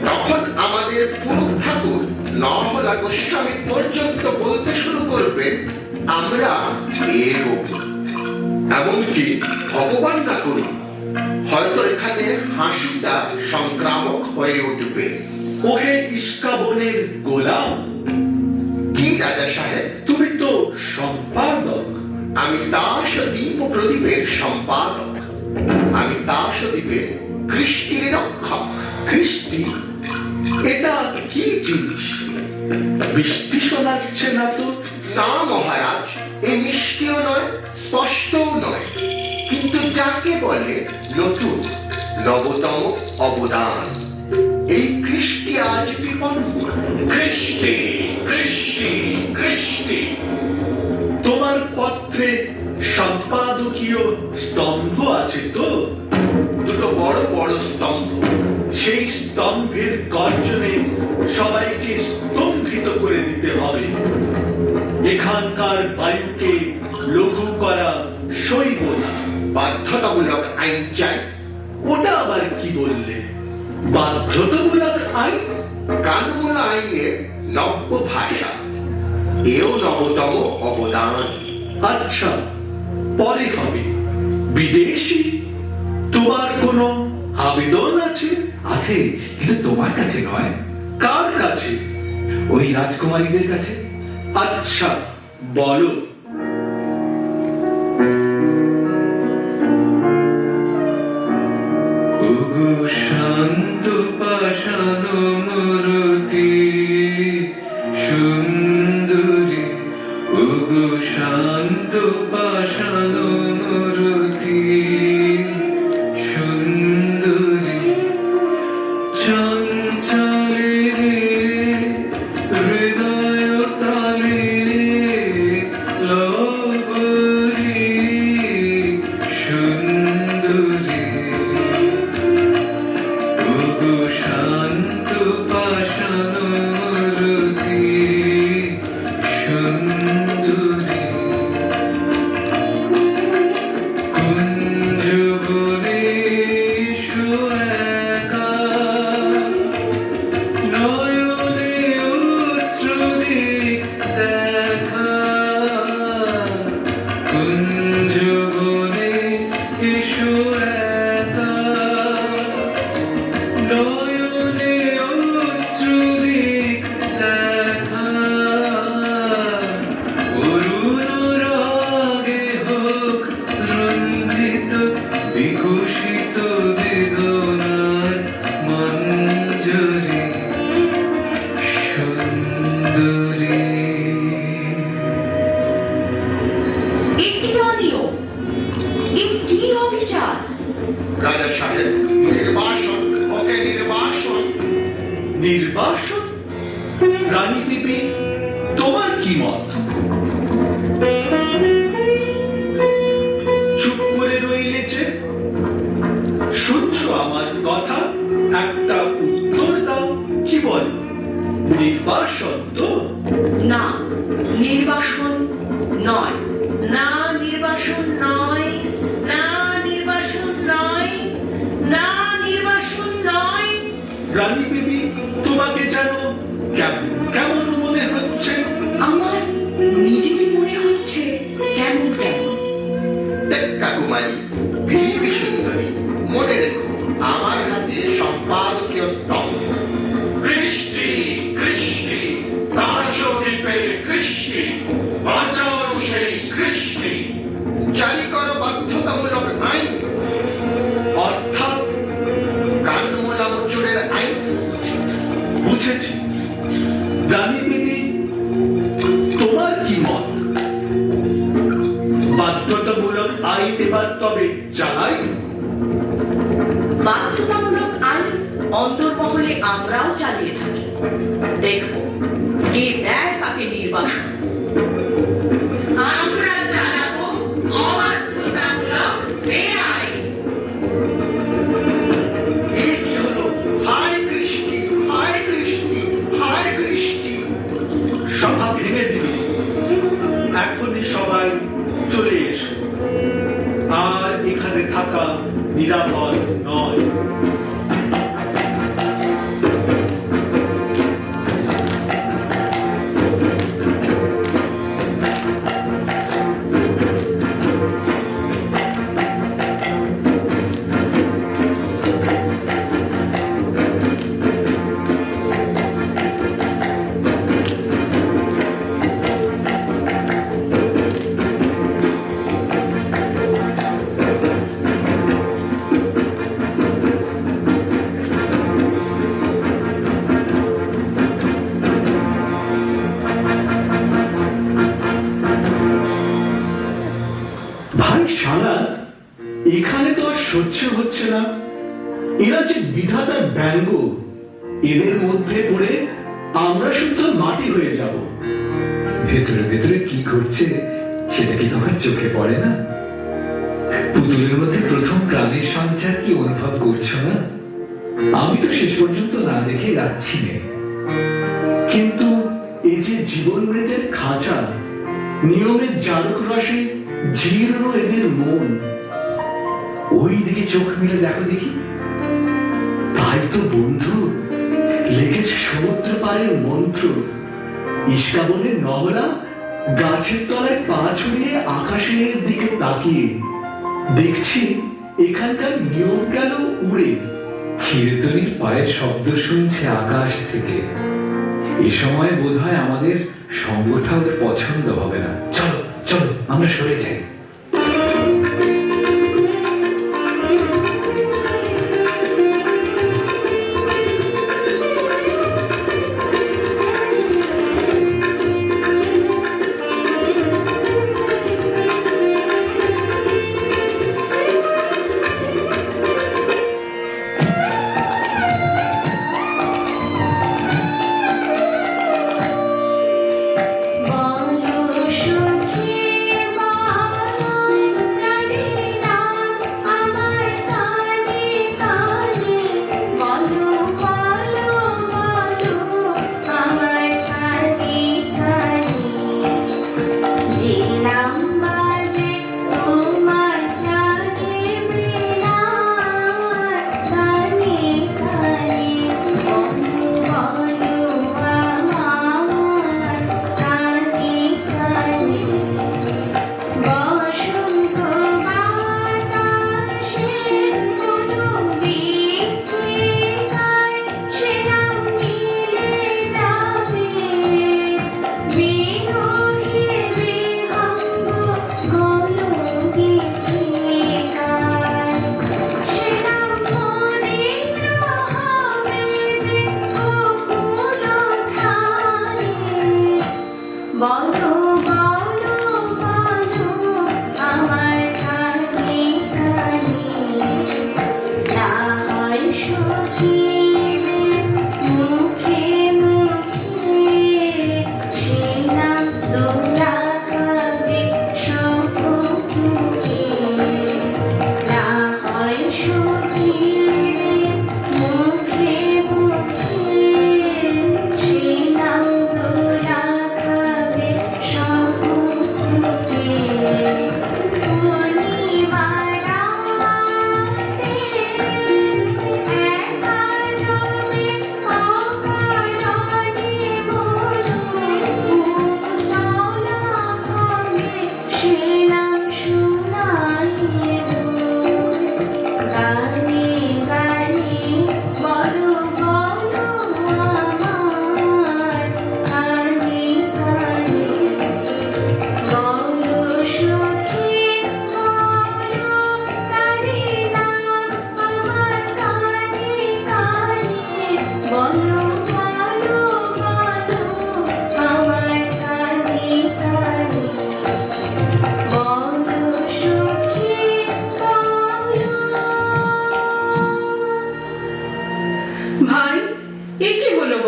তখন আমাদের পুরুষ ঠাকুর নহলা গোস্বামী পর্যন্ত বলতে শুরু করবেন, আমরা এগোবো। এমনকি ভগবান না করুন, হয়তো এখানে হাসিটা সংক্রামক হয়ে উঠবে। ওহে ইস্কাবনের গোলাম, কি রাজা সাহেব? তুমি তো সম্পাদক। আমি দাসদ্বীপ প্রদীপের সম্পাদক, আমি দাসদ্বীপের কৃষ্টির রক্ষক। খ্রিস্টি, এটা কি জিনিস? বৃষ্টি শোনাচ্ছে না তো? না মহারাজ, এ মিষ্টিও নয়, স্পষ্টও নয়, কিন্তু যাকে বলে নতুন নবতম অবদান। এই কৃষ্টি আজ বিপন্ন। কৃষ্টি, কৃষ্টি, কৃষ্টি। তোমার পত্রে সম্পাদকীয় স্তম্ভ আছে তো? দুটো বড় বড় স্তম্ভ। সেই স্তম্ভের গর্জনে সবাইকে স্তম্ভিত করে দিতে হবে। এখানকার বায়ুকে লঘু করা সইব না। বাধ্যতামূলক আইন চাই। ওটা আবার কি বললে? বাধ্যতামূলক আইন? কানমূল আইনের নব্য ভাষা, এও নবতম অবদান। আচ্ছা, পরে হবে। বিদেশি, তোমার কোনো আবেদন আছে? আছে, কিন্তু তোমার কাছে নয়, কার কাছে? ওই রাজকুমারীদের কাছে। আচ্ছা, বলো। ওগো শান্ত পাষাণ মূরতি সুন্দরী, ওগো শান্ত পাষাণ মূরতি সুন্দরী, চঞ্চলে হৃদয় তালে লবরী সুন্দরী, ওগো শান্ত পাষাণ মূরতি সুন্দরী, কুঞ্জবনে এসো একা, নয়নে অশ্রুদিক দেখা, কুঞ্জবনে এসো একা, নয়নে অশ্রুদিক দেখা, অরুণ রাগে হোক রঞ্জিত বিকশিত বেদনার মঞ্জরি সুন্দরী। এটি অনিয়ম, এ কি অবিচার? রাজা সাহেব, নির্বাসন, ওকে নির্বাসন। নির্বাসন? রানী বিবি, তোমার কি মত? চুপ করে রইলে যে? শুনছো আমার কথা? একটা উত্তর দাও। কি বল? নির্বাসন তো? না, নির্বাসন নয়, না নির্বাসন নয়, না নির্বাসন নয়, না নির্বাসন নয়। রানী বিবি, তোমাকে যেন আমরাও চালিয়ে থাকি। দেখব কে দেয় তাকে নির্বাসন। আমরা চালাবো অবাধ্যতামূলক বেআইন। এ কি হলো? হায় কৃষ্টি, হায় কৃষ্টি, হায় কৃষ্টি। সভা ভেঙে দিল। এখনই সবাই চলে এসো, আর এখানে থাকা নিরাপদ নয়। ভাই শালা, এখানে তো আর সহ্য হচ্ছে না। এরা যে বিধাতার ব্যঙ্গ, এদের মধ্যে পড়ে আমরা শুদ্ধ মাটি হয়ে যাব। ভেতরে ভেতরে কি করছে সেটা কি তোমার চোখে পড়ে না? পুতুলের মধ্যে প্রথম প্রাণের সঞ্চার কি অনুভব করছো না? আমি তো শেষ পর্যন্ত না দেখে যাচ্ছি না। কিন্তু এই যে জীবন মৃতের খাঁচা, নিয়মের জারক রসে জীর্ণ এদের মন, ওই দিকে চোখ মেলে দেখো দেখি। তাই তো বন্ধু, লেগেছে সমুদ্র পাড়ের মন্ত্র। ইস্কাবনের নহরা গাছের তলায় পা ছড়িয়ে আকাশের দিকে তাকিয়ে দেখছি এখানকার নিয়ম গেল উড়ে। চিরতনির পায়ের শব্দ শুনছে আকাশ থেকে। এ সময় বোধহয় আমাদের সঙ্গটা ওর পছন্দ হবে না। চলো চলো, আমরা সরে যাই। বলো সখী মা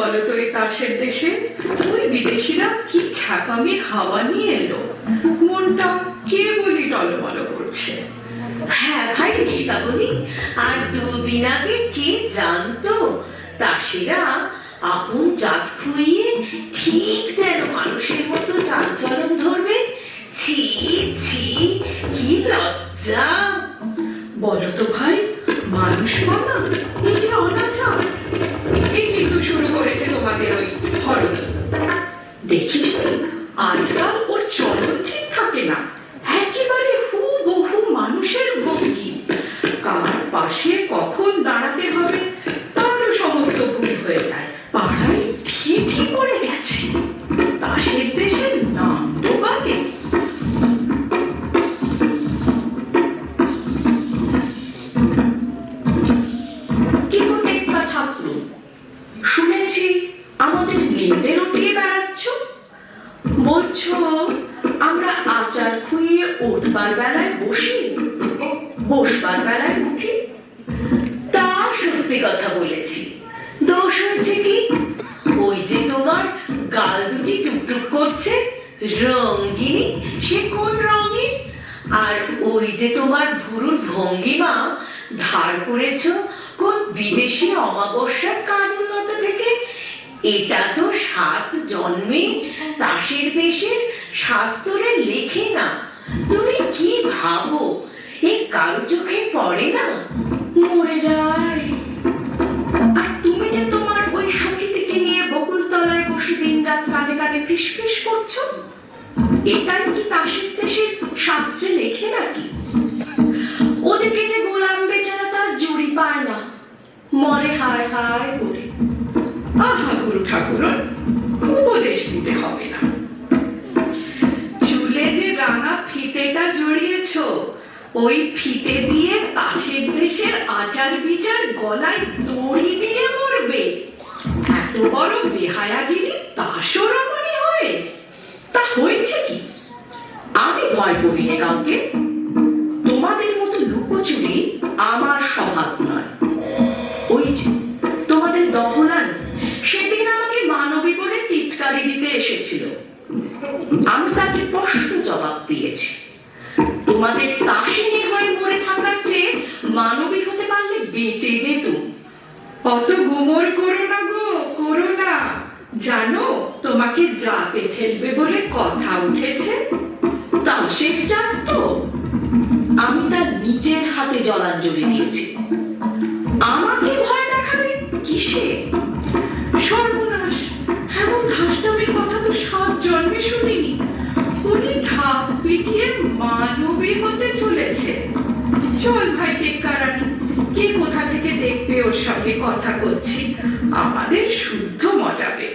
বলো তো এই তাসের দেশে ওই বিদেশিরা কি খ্যাপামি হাওয়া নিয়ে এলো, মনটা কে বলি টলমল করছে। হ্যাঁ ভাই ঋষিকাবনি, আর দুদিন আগে কে জানতো তাসেরা আপন জাত খুইয়ে ঠিক যেন মানুষের মতো চালচলন ধরবে। ছি ছি, কি লজ্জা। বলো তো ভাই, মানুষ বলা এই যে অনাচার, এই কিন্তু শুরু করেছে তোমাদের ওই হরদ। দেখিস তো, আজকাল ওর চলন ঠিক থাকে না, একেবারে হুবহু মানুষের ভঙ্গি। কার পাশে কখন দাঁড়াতে হবে তারও সমস্ত ভুল হয়ে যায়। পাড়ায় ঠিকই পড়ে গেছে, তাসের দেশের নাম ডোবালে। কি গো টেক্কা ঠাকুর, শুনেছি আমাদের নিন্দে রটিয়ে বেড়াচ্ছ। বলছো আমরা আচার খুইয়ে উঠবার বেলায় বসি, বসবার বেলায় উঠি। তা সত্যি কথা বলেছি, দোষ হয়েছে কি? ওই যে তোমার গাল দুটি টুকটুক করছে, রঙ্গিনী, সে কোন রঙে? আর ওই যে তোমার ভুরুর ভঙ্গিমা ধার করেছো কোন বিদেশি অমাবস্যার কাজলতা থেকে। এটা তো 7 জন্মে তাসের দেশের শাস্ত্রে লেখে না। তুমি কি ভাবো এ কারো চোখে পড়ে না? মরে যায়। আর তুমি যে তোমার ওই সখীটিকে নিয়ে বকুলতলায় বসে দিনরাত কানে কানে ফিসফিস করছো, এটাই কি তাসের দেশের শাস্ত্রে লেখে নাকি? ওদিকে যে গোলাম বেচারা তার জুড়ি পায় না, মরে হায় হায় করে। আহা গুরু ঠাকুরন, উপদেশ দিতে হবে না। চুলে যে রাঙা ফিতেটা জড়িয়েছো, ওই ফিতে দিয়ে তাসের দেশের আচার বিচার গলায় দড়ি দিয়ে মরবে। এত বড় বেহায়াগিরি তাসও রমণী হয়ে। তা হয়েছে কি? আমি ভয় করি না কাউকে। তোমাদের মতো লুকোচুরি আমার স্বভাব নয়। ওই যে তোমাদের দহনান সেদিন আমাকে মানবী করে টিটকারি দিতে এসেছিল, আমি তাকে স্পষ্ট জবাব দিয়েছি, তোমাদের তাসিনী হয়ে মরে থাকার চেয়ে মানবী হতে পারলে বেঁচে যেতুম। অত গুমর করো না গো, করো না। জানো তোমাকে জাতে ঠেলবে বলে কথা উঠেছে। তাসের জাত তো, আমি তার নিজের হাতে জলাঞ্জলি দিয়েছি, আমাকে ভয় দেখাবে কিসে? সর্বনাশ, এমন ধাসনামের কথা তো 7 জন্মে শুনিনি। উনি ঢাক পিটিয়ে মানবী হতে চলেছে। চল ভাই টেক্কারানি, কে কোথা থেকে দেখবে ওর সঙ্গে কথা করছি, আমাদের শুদ্ধ মজাবে।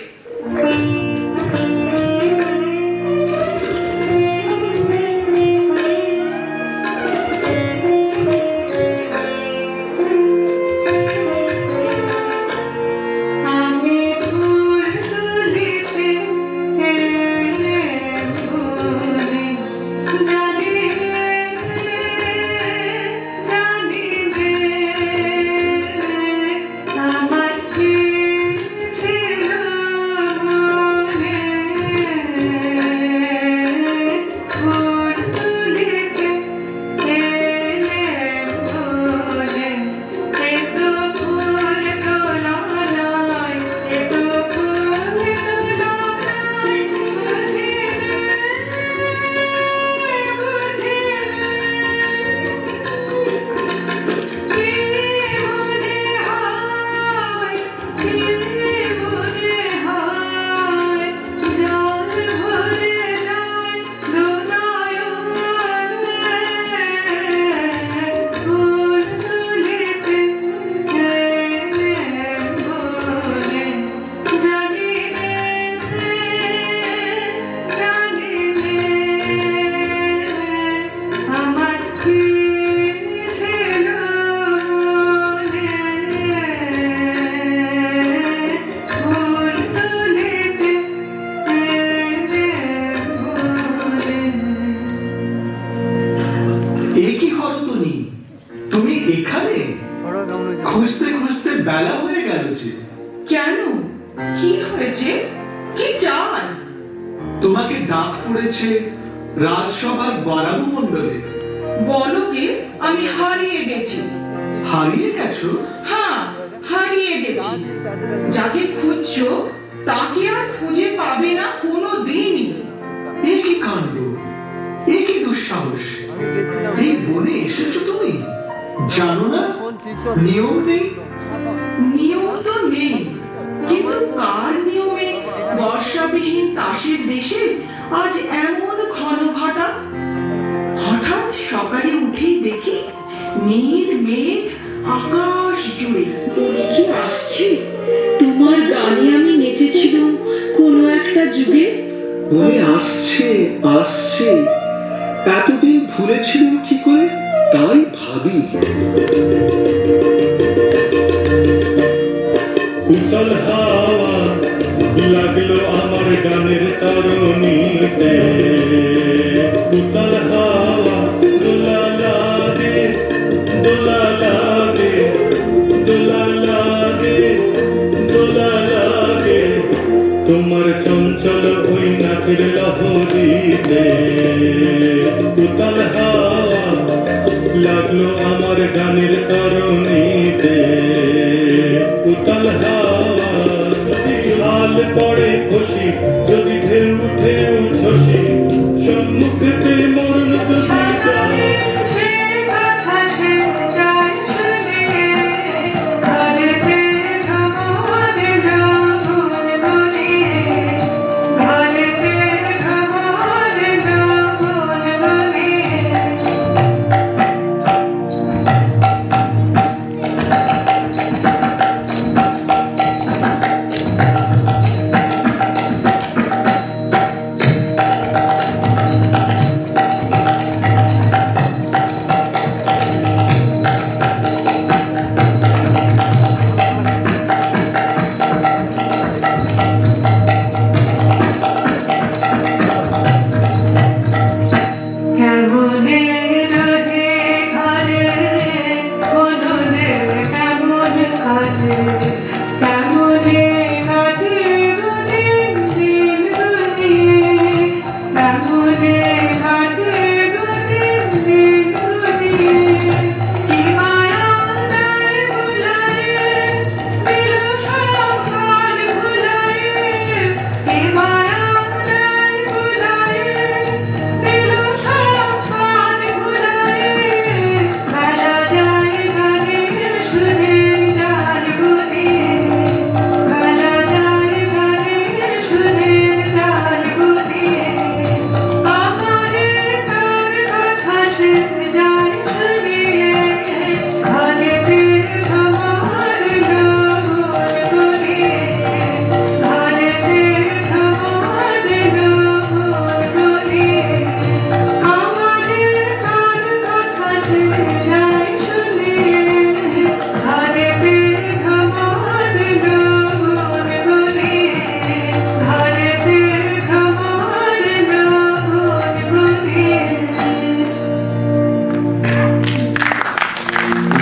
এখানে খুঁজতে খুঁজতে বেলা হয়ে গেল যে। কেন, কি হয়েছে? কি চান? তোমাকে ডাক পড়েছে রাজসভার গরাবু মণ্ডলে। বলো কে? আমি হারিয়ে গেছি। হারিয়ে গেছো? হ্যাঁ, হারিয়ে গেছি। যাকে খুঁজছো তাকে আর খুঁজে পাবে না কোনো দিনই। এ কি কাণ্ড, এ কি দুঃসাহস! এই বনে এসেছো তুমি? জানো না নিয়ম নেই? নিয়ম তো নেই, কিন্তু কার নিয়মে বর্ষাবিহীন তাসের দেশে আজ এমন ঘন ঘটা? হঠাৎ সকালে উঠেই দেখি নীল মেঘ আকাশ জুড়ে। বলে কি আসছে? তোমার গানে আমি নেচেছিলাম কোনো একটা যুগে। বলে আসছে আসছে, এতদিন ভুলেছিলাম কি করে তাই ভাবি। উতল হাওয়া লাগলো আমার গানের তরণীতে, উতল হাওয়া দোলালা রে, দোলালা রে, দোলালা রে, দোলালা রে, তোমার চঞ্চল ওই নাচের লহরীতে। উতল হাওয়া লাগলো আমার গানের তরণীতে, উতল হাওয়া যদি লাল পড়ে খুশি, যদি ঢেউ ঢেউ ছসি, সম্মুখেতে মরণ যদি যায়।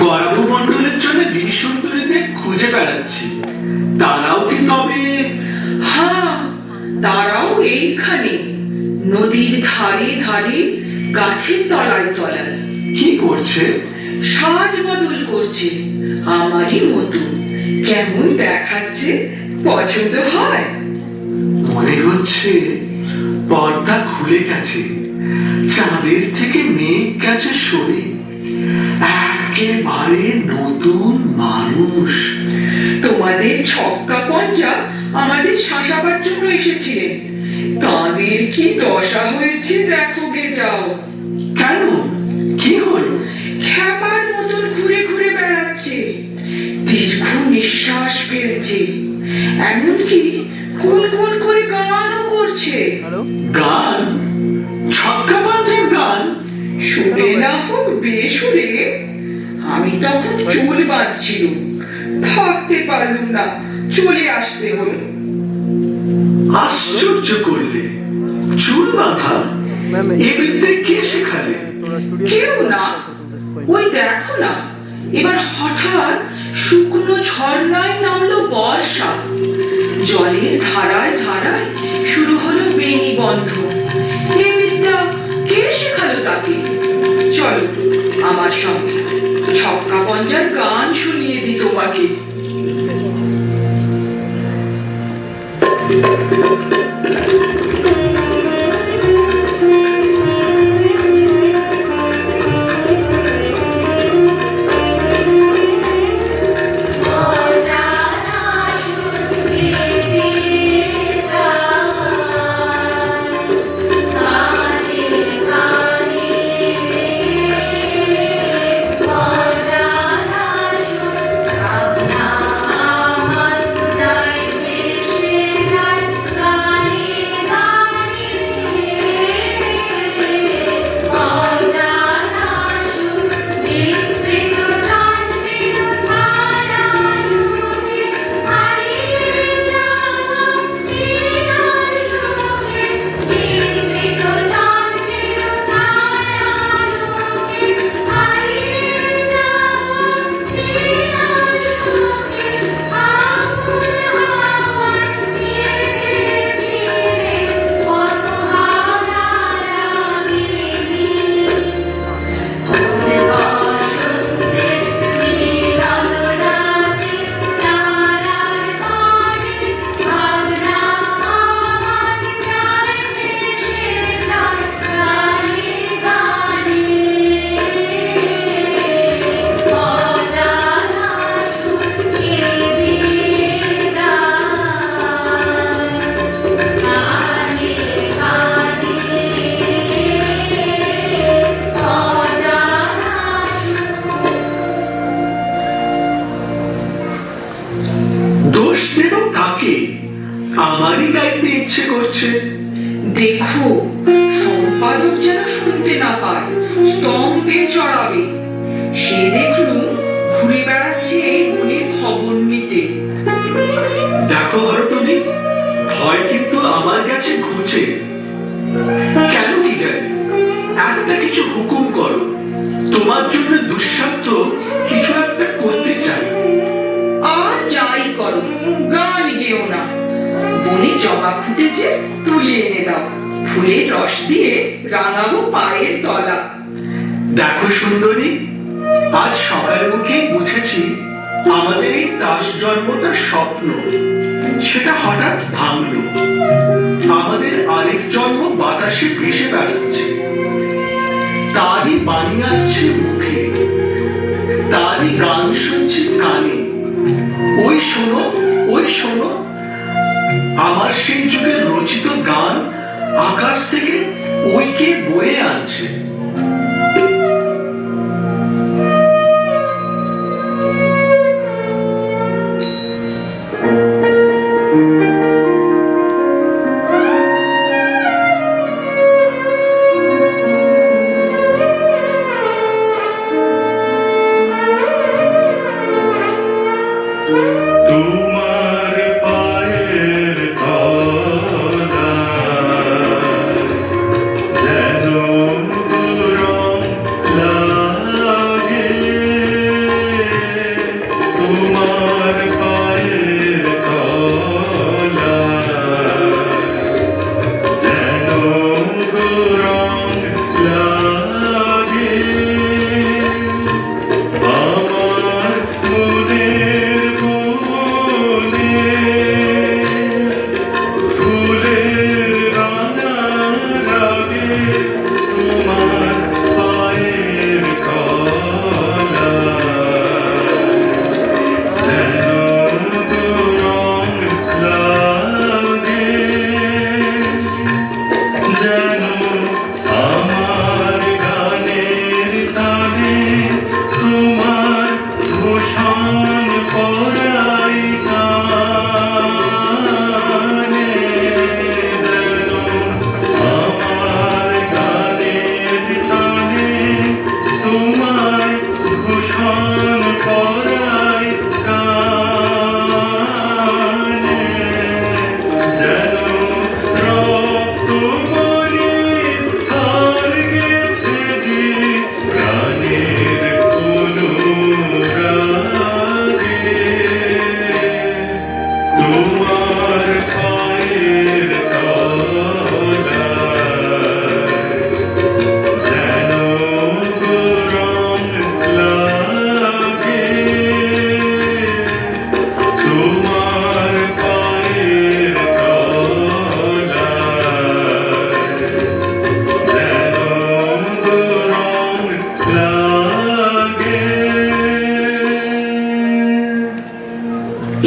গরাবু মণ্ডলের জন্য বীর সুন্দরীদের খুঁজে বেড়াচ্ছি, তারাও কি তবে? হ্যাঁ, তারাও এইখানে নদীর ধারে ধারে গাছের তলায় তলায় কি করছে? সাজ বদল করছে আমারই মতো। কেমন দেখাচ্ছে? পছন্দ হয়? মনে হচ্ছে পর্দা খুলে গেছে, চাঁদের থেকে মেঘ গেছে সরে, একেবারে নতুন মানুষ। তোমাদের ছক্কা পঞ্জা আমাদের শাসাবার জন্য এসেছিলেন, তাদের কি দশা হয়েছে দেখো গে যাও। কেন, কি হলো? খ্যাপার মতন ঘুরে ঘুরে বেড়াচ্ছে, দীর্ঘ নিঃশ্বাস ফেলছে, এমনকি গুনগুন করে গানও করছে। গান? ছক্কা পাঞ্জার গান? সুরে না হোক বেসুরে। আমি তখন চুল বাঁধছিল, থাকতে পারলুম না, চলে আসতে হলো। আশ্চর্য করলে! চুল বাঁধা এ বিদ্যে কে শেখালে? কেউ না, ওই দেখো না, এবার হঠাৎ শুকনো ঝর্ণায় নামলো বর্ষা। জলের ধারায় ধারায় শুরু হলো বেণী বন্ধ। এ বিদ্যা কে শেখালো তাকে? চলো আমার সঙ্গে, ছক্কা পঞ্জার গান শুনিয়ে দিই তোমাকে। দোষ দেব কাকে? আমারই গাইতে ইচ্ছে করছে। দেখো সম্পাদক যেন শুনতে না পায়, স্তম্ভে চড়াবে। সে দেখলুম ঘুরে বেড়াচ্ছে এই বনের খবর নিতে। দেখো হরতনী, ভয় কিন্তু আমার কাছে ঘুচে। কেন কি জানি, একটা কিছু হুকুম করো, তোমার জন্য দুঃসাধ্য কিছু একটা করতে চাই। আর যাই করো, গান গেও না। বনে জবা ফুটেছে, তুলে এনে দাও। ফুলের রস দিয়ে রাঙাবো পায়ের তলা। দেখো সুন্দরী, আজ সকালে উঠে বুঝেছি আমাদের এই দাস জন্মটা স্বপ্ন, সেটা হঠাৎ ভাঙলো। আমাদের আরেক জন্ম বাতাসে ভেসে বেড়াচ্ছে, তারই বাণী আসছে মুখে, তারই গান শুনছি কানে। ওই শোনো, ওই শোনো, আমার সেই যুগের রচিত গান আকাশ থেকে ওইকে বয়ে আনছে। তোমার পায়ের তলায় যেন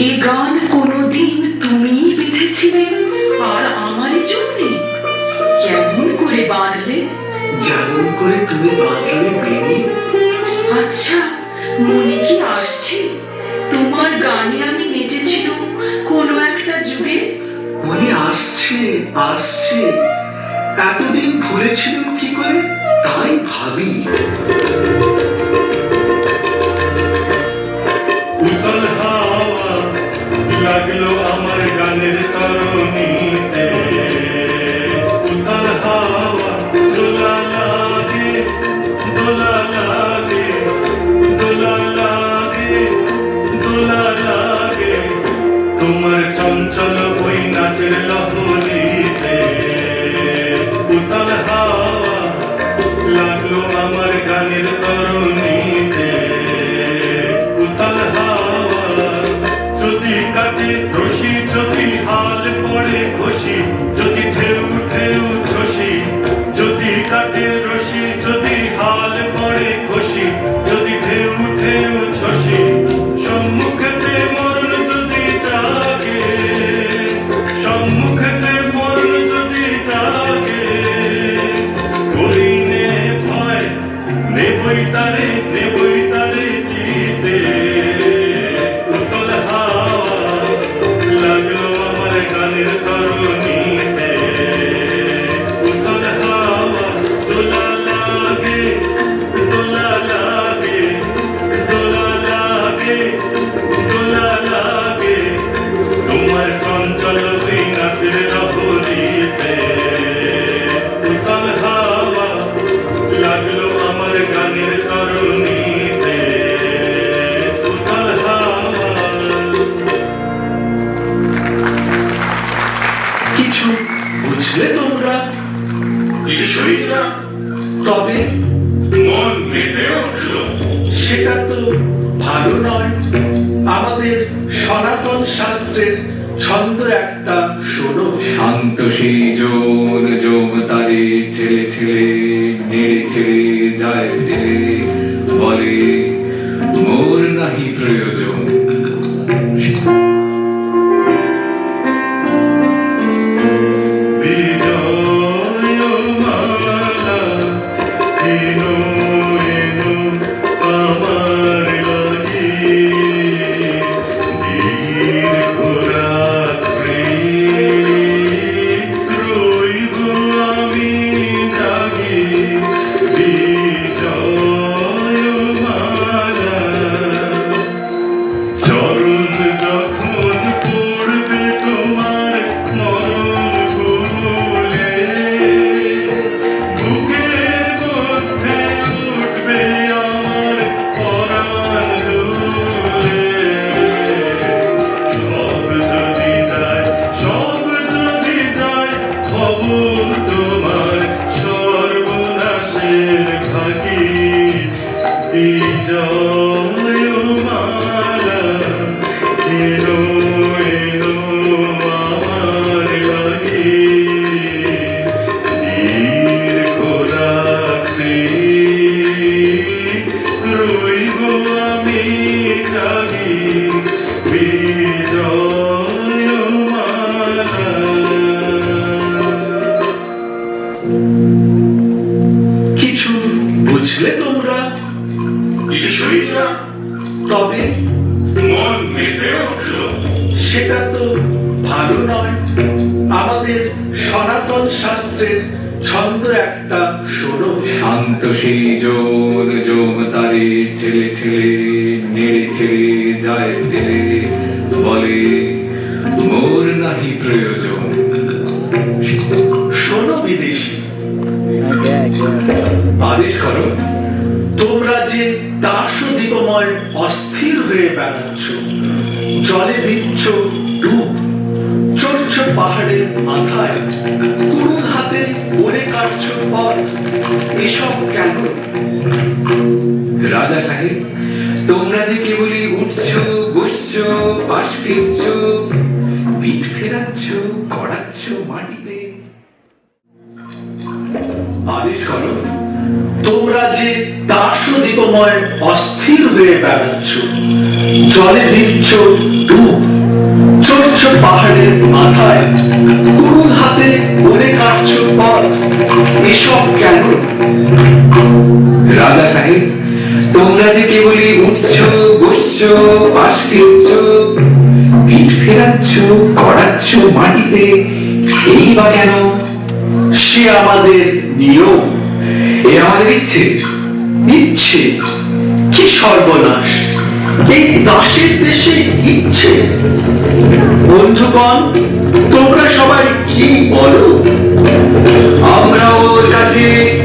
এ গান কোনোদিন তুমিই বেঁধেছিলে আর আমারই জন্যে? কেমন করে বাঁধলে? যেমন করে তুমি বাঁধলে বেনি। আচ্ছা, মনে কি আসছে তোমার গানে আমি নেচেছিলাম কোনো একটা যুগে? মনে আসছে আসছে, এতদিন ভুলেছিলাম কি করে তাই ভাবি। উতল হাওয়া লাগলো আমার গানের তরণীতে, উতল হাওয়া দোলা লাগে, দোলা লাগে, দোলা লাগে, দোলা লাগে, তোমার চঞ্চল বই নাচের লহরীতে। উতল হাওয়া লাগলো আমার গানের তরণীতে, উতল হাওয়া যদি কাটে রশি, যদি হাল পড়ে খুশি, যদি ঢেউ ঢেউ খুশি, যদি কাটে রশি, যদি হাল পড়ে খুশি, যদি ঢেউ ঢেউ খুশি, সম্মুখেতে মরণ যদি জাগে, সম্মুখেতে মরণ যদি জাগে, করিনে ভয়, নেবই তারে, নেবই তারে জিতে। উতল হাওয়া লাগলো আমার গানের তরণীতে, উতল হাওয়া দোলা লাগে, দোলা লাগে, দোলা লাগে, দোলা লাগে, তোমার চঞ্চল ওই নাচের লহরীতে। উতল হাওয়া লাগলো আমার গানের তরণীতে, উতল হাওয়া। কিছু বুঝলে তোমরা? কিছুই না, তবে মন মেতে উঠলো। সেটা তো ভালো নয়। আমাদের সনাতন শাস্ত্রের ছন্দ একটা শোনো। শান্ত সেই জোন জোম তারে ঠেলে ঠেলে নেড়ে ছেড়ে যায় ফেলে, বলে মোর নাহি প্রয়োজন। বিজয় মালা এনো এনো আমার লাগি, দীর্ঘ রাত্রি রইব আমি জাগি। বিজয় মালা চরণ যখন পড়বে তোমার মরণ কুলে, বুকের মধ্যে উঠবে আমার পরাণ দুলে। সব যদি যায়, সব যদি যায়, খবর তোমার সর্বনাশের ভাগী। বিজয় মালা এনো এনো আমার লাগি, দীর্ঘ রাত্রি রইব আমি জাগি। বিজয় মালা। কিছু বুঝলে তোমরা? কিছুই না, তবে মন মেতে উঠলো। সেটা তো ভালো নয়। আমাদের সনাতন শাস্ত্রের ছন্দ একটা শোনো। শান্ত সেই জোন জোম তারে ঠেলে ঠেলে নেড়ে ছেড়ে যায় ফেলে, বলে মোর নাহি প্রয়োজন। শোনো বিদেশি, আদেশ করো। তোমরা যে দাস দীপময় অস্থির হয়ে বেড়াচ্ছ, জলে দিচ্ছ ডুব, চড়ছ পাহাড়ের মাথায়, কুড়ুল হাতে বলে কাটছ পথ, এসব কেন? রাজা সাহেব, তোমরা যে কেবলই উঠছো বসছো পাশ ফিরছো, পিঠ ফেরাচ্ছ গড়াচ্ছ মাটিতে। আদেশ করো। তোমরা যে দাসদীপময় অস্থির হয়ে বেড়াচ্ছ, জলে দিচ্ছ ডুব, চড়ছ পাহাড়ের মাথায়, কুড়ুল হাতে বনে কাটছ পথ, এসব কেন? রাজা সাহেব, তোমরা যে কেবলই উঠছো, বসছো, পাশ ফিরছ, পিঠ ফেরাচ্ছ, গড়াচ্ছ মাটিতে, এই বা কেন? সে আমাদের নিয়ম, এ আমাদের ইচ্ছে। ইচ্ছে। কি সর্বনাশ! এই দাসের দেশে ইচ্ছে! বন্ধুগণ, তোমরা সবাই কি বলো? আমরা ওর কাছে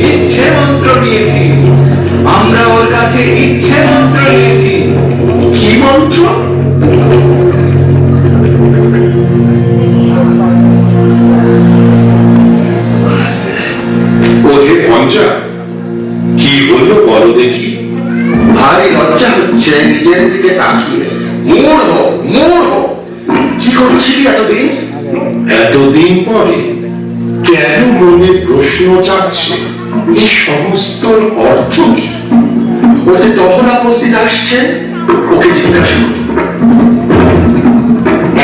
ইচ্ছে মন্ত্র নিয়েছি, আমরা ওর কাছে ইচ্ছে মন্ত্র নিয়েছি। কি মন্ত্র? ওহে পঞ্চা, কি হলো বলো দেখি? ভারী লজ্জা হচ্ছে নিজের দিকে তাকিয়ে। মূঢ়, মূঢ়! কি করছিলি এতদিন? এতদিন পরে কেন মনে প্রশ্ন জাগছে? এই সমস্ত অর্থ কি? ও যে দহনা পল্লীতে আসছে, ওকে জিজ্ঞাসা করি।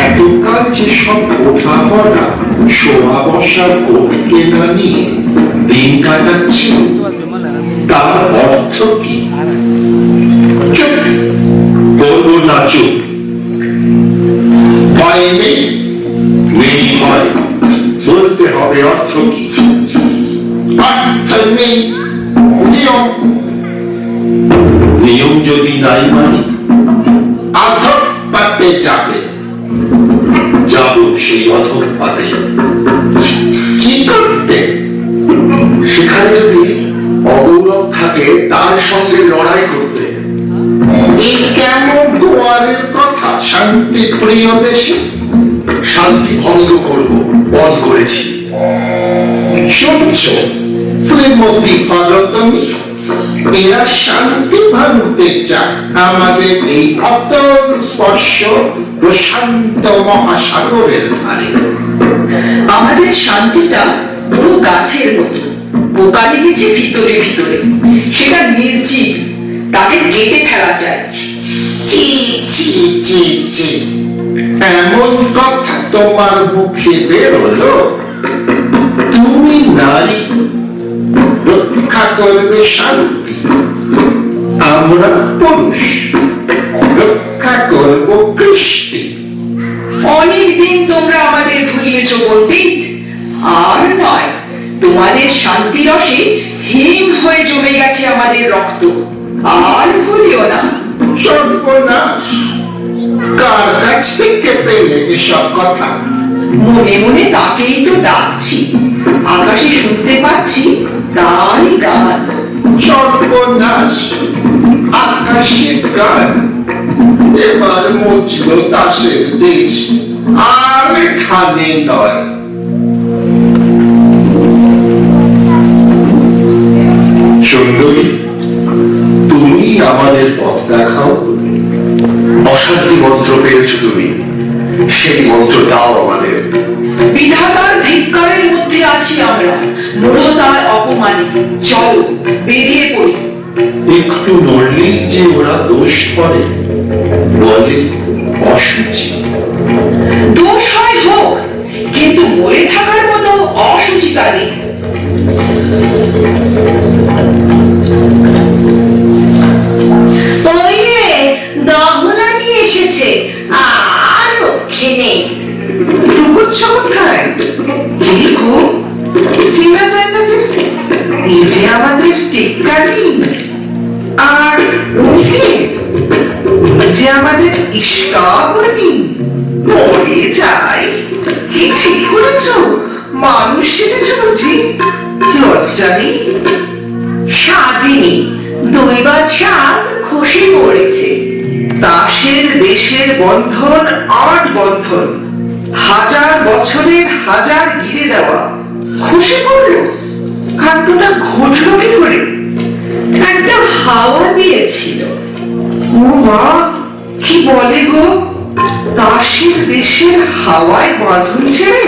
এতকাল যেসব ওঠা পড়া, শোয়া বসা কোটকে না নিয়ে দিন কাটাচ্ছিল, তার অর্থ কি? চুপ! বলবো না চুপ? ভয় নেই, নেই ভয়। বলতে হবে অর্থ কি? অর্থ নেই, নিয়ম। নিয়ম যদি নাই মানি, আধপাতে যাবে। যাব সেই অধপাতে। কি করতে? সেখানে যদি অগৌরব থাকে, তার সঙ্গে লড়াই করতে। এই কেমন গোয়ারের কথা শান্তি প্রিয় দেশে? শান্তি ভঙ্গ করব, বল করেছি। শুনছ শ্রীমতী ফলতমি? এরা শান্তি ভাঙতে চায় আমাদের এই অতল স্পর্শ প্রশান্ত মহাসাগরের ধারে। আমাদের শান্তিটা পুরো গাছের মতো, পোকা লেগেছে ভিতরে ভিতরে, সেটা নির্জীব, তাকে কেটে ফেলা যায়। চি চি চি চি! এমন কথা তোমার মুখে বেরোলো? তুমি নারী, রক্ষা করবে শান্তি। আমরা পুরুষ, রক্ষা করব কৃষ্টি। অনেকদিন তোমরা আমাদের ভুলিয়েছ পণ্ডিত, আর নয়, তোমাদের শান্তি রসে হিম হয়ে জমে গেছে আমাদের রক্ত, আর ভুলিও না। সর্বনাশ! কার কাছ থেকে পেলে এসব কথা? মনে মনে তাকেই তো ডাকছি, আকাশে শুনতে পাচ্ছি তাই গান। সর্বনাশ! আকাশে গান! এবার মুচল দাসের দেশ, আর এখানে নয়। সুন্দরী, তুমি আমাদের পথ দেখাও। অশান্তি মন্ত্র পেয়েছ তুমি, সেই মন্ত্র দাও আমাদের। বিধাতার ধিক্কারের মধ্যে আছি আমরা, মূঢ়তার অপমানে। চলো বেরিয়ে পড়ি। একটু নড়লেই যে ওরা দোষ করে, বলে অসুচি। দোষ হয় হোক, কিন্তু মরে থাকার মতো অসুচিতা নেই। দহনা নিয়ে এসেছে, আর রক্ষে নেই। ঢুকুচ্ছ কোথায়? কি গো, চেনা যায় না যে? এই যে আমাদের টিক্কারি, আর উনিকে যে আমাদের ইস্কামণি। মরে যায়! কি ছিড়ি করেছ? মানুষ সেজেছ বুঝি? লজ্জা নেই? সাজিনি, দৈবাত সাজ খসে পড়েছে। দাসের দেশের বন্ধন, আট বন্ধন, হাজার বছরের হাজার গিরে দেওয়া খসে পড়লো। কাণ্ডটা ঘটলো কি করে? একটা হাওয়া দিয়েছিল। ও মা, কি বলে গো? দাসের দেশের হাওয়ায় বাঁধন ছেড়ে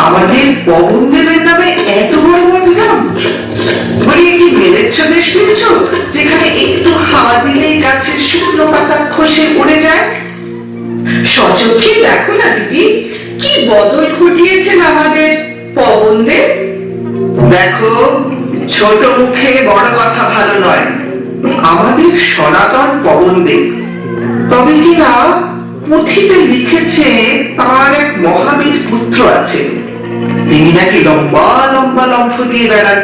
আমাদের পবন দেবের নামে এত বড় বদনাম! বলি একটি মেলেচ্ছ দেশ পেয়েছ যেখানে একটু হাওয়া দিলেই গাছের শুকনো পাতা খসে উড়ে যায়? সচক্ষে দেখো না দিদি, কি বদল ঘটিয়েছেন আমাদের পবনদের। দেখো, ছোট মুখে বড় কথা ভালো নয়। আমাদের সনাতন পবনদেব, তবে কিনা পুঁথিতে লিখেছে তার এক মহাবীর পুত্র আছে, তিনি নাকি লম্বা লম্বা লম্ফ দিয়ে বেড়ান।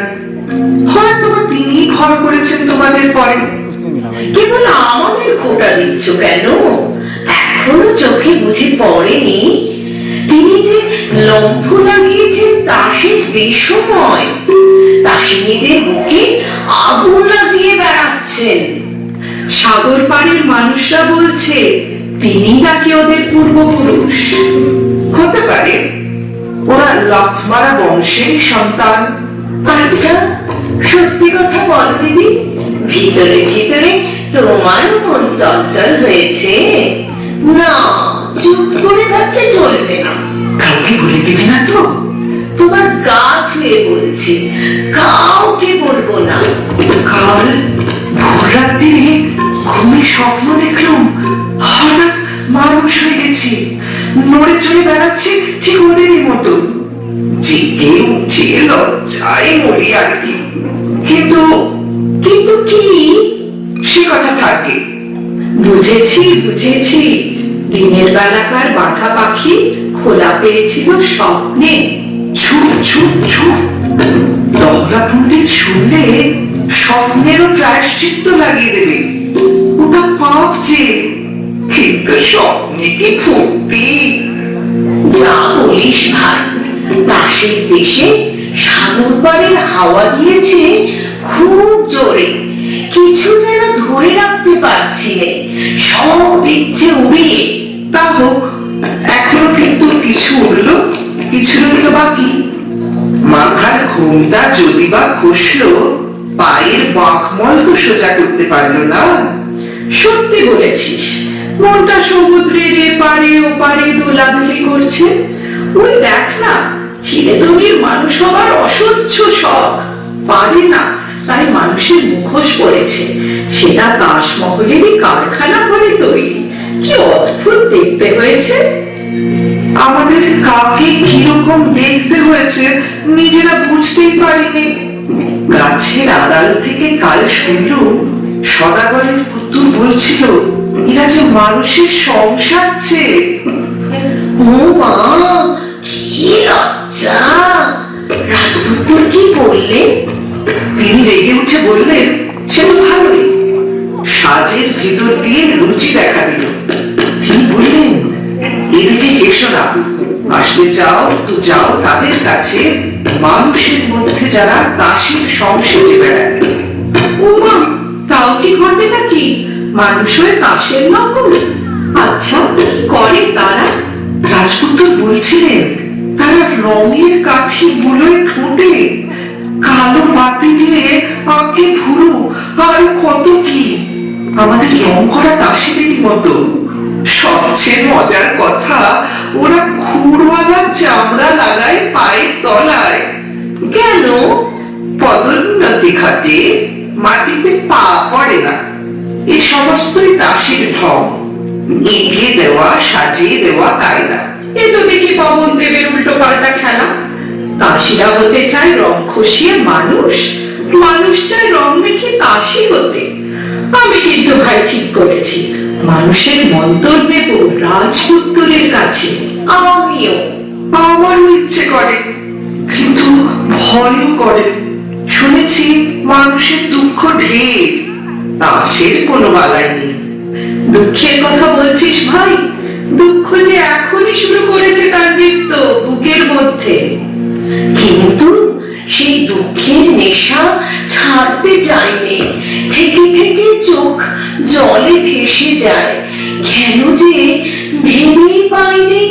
হয়তো বা তিনি ঘর করেছেন তোমাদের পরে। কেবল আমাদের খোটা দিচ্ছ কেন? এখনো চোখে বুঝে পড়েনি তিনি যে লম্ফ লাগিয়েছেন তাসের দেশময়, তাসিনীদের বুকে আগুন লাগিয়ে বেড়াচ্ছেন। সাগর পাড়ের মানুষরা বলছে তিনি নাকি ওদের পূর্বপুরুষ। হতে পারে, ওরা লক্ষ্মারা বংশেরই সন্তান। আচ্ছা, সত্যি কথা বল দিদি, ভিতরে ভিতরে তোমারও মন চঞ্চল হয়েছে? না, চুপ করে থাকলে চলবে না। কাউকে বলে দিবি না তো? তোমার গা ছুঁয়ে বলছি, কাউকে বলবো না। কাল ভোর রাত্রিরে ঘুমে স্বপ্ন দেখলাম হঠাৎ মানুষ হয়ে গেছি, নড়ে চড়ে বেড়াচ্ছে ঠিক ওদেরই মতো। জেগে উঠে লজ্জায় মরি আর কি। কিন্তু কিন্তু কি? সে কথা থাকে। বুঝেছি বুঝেছি, দিনের বেলাকার বাঘা পাখি খোলা পেয়েছিল স্বপ্নে। চুপ চুপ চুপ, দহলা পণ্ডিত শুনলে স্বপ্নেরও প্রায়শ্চিত্ত লাগিয়ে দেবে। ওটা পাপ যে, কিন্তু স্বপ্নে কি ফুর্তি। যা বলিস ভাই, দাসের দেশে সাগর পাড়ের হাওয়া দিয়েছে খুব জোরে, কিছু যেন ধরে রাখতে পারছি নে, সব দিচ্ছে উড়িয়ে। তা হোক, এখনো কিন্তু কিছু উঠলো, কিছু রইল বাকি। মাথার ঘুমটা যদি বা খসলো, পায়ের বাঁকমল তো সোজা করতে পারলো না। সত্যি বলেছিস, মনটা সমুদ্রের এপারে ওপারে দোলাদুলি করছে। ওই দেখ না, চিলেতনির মানুষ হবার অসহ্য শখ, পারে না, তাই মানুষের মুখোশ পড়েছে। সেটা তাজমহলেরই কারখানা করে তৈরি। কি অদ্ভুত দেখতে হয়েছে। আমাদের কাকে কিরকম দেখতে হয়েছে নিজেরা বুঝতেই পারিনি। গাছের আড়াল থেকে কাল শুনলুম সদাগরের পুতুল বলছিল এরা যে মানুষের সংসার চেয়ে। ও মা, কি লজ্জা! রাজপুত্র কি বললে? তিনি রেগে উঠে বললেন, সে তো ভালোই, সাজের ভেতর দিয়ে রুচি দেখা দিল। তিনি বললেন, এদিকে এসো না, আসলে যাও তো যাও তাদের কাছে, মানুষের মধ্যে যারা দাসীর সংসেজে বেড়ায়। ওমা, তাও কি ঘটে নাকি? মানুষ হয়ে তাসের নকল? আচ্ছা, কি করে তারা? রাজপুত্র বলছিলেন তারা রঙের কাঠি বুলোয় ঠোঁটে, কালো বাতি দিয়ে আঁকে ভুরু, আর কত কি, আমাদের রং করা দাসীদেরই মতো। সবচেয়ে মজার কথা, ওরা খুরওয়ালা চামড়া লাগায় পায়ের তলায়। কেন? পদোন্নতি ঘটে, মাটিতে পা পড়ে না। এ সমস্তই দাসীর ঢং, এগিয়ে দেওয়া সাজিয়ে দেওয়া কায়দা। এ তো দেখি পবন দেবের উল্টো পাল্টা খেলা। তাসিরা হতে চায় রং খসিয়ে মানুষ, মানুষ চায় রং মেখে তাসি হতে। আমি কিন্তু ভাই ঠিক করেছি, মানুষের মন্তর নেব রাজপুত্রের কাছে। আমিও। আমারও ইচ্ছে করে, কিন্তু ভয়ও করে। শুনেছি মানুষের দুঃখ ঢের, তাসের কোনো বালাই নেই। দুঃখের কথা বলছিস ভাই? দুঃখ যে এখনই শুরু করেছে তার নৃত্য বুকের মধ্যে। কিন্তু সেই দুঃখের নেশা ছাড়তে চাইনি, থেকে থেকে চোখ জলে ভেসে যায়, কেন যে ভেবেই পাইনি।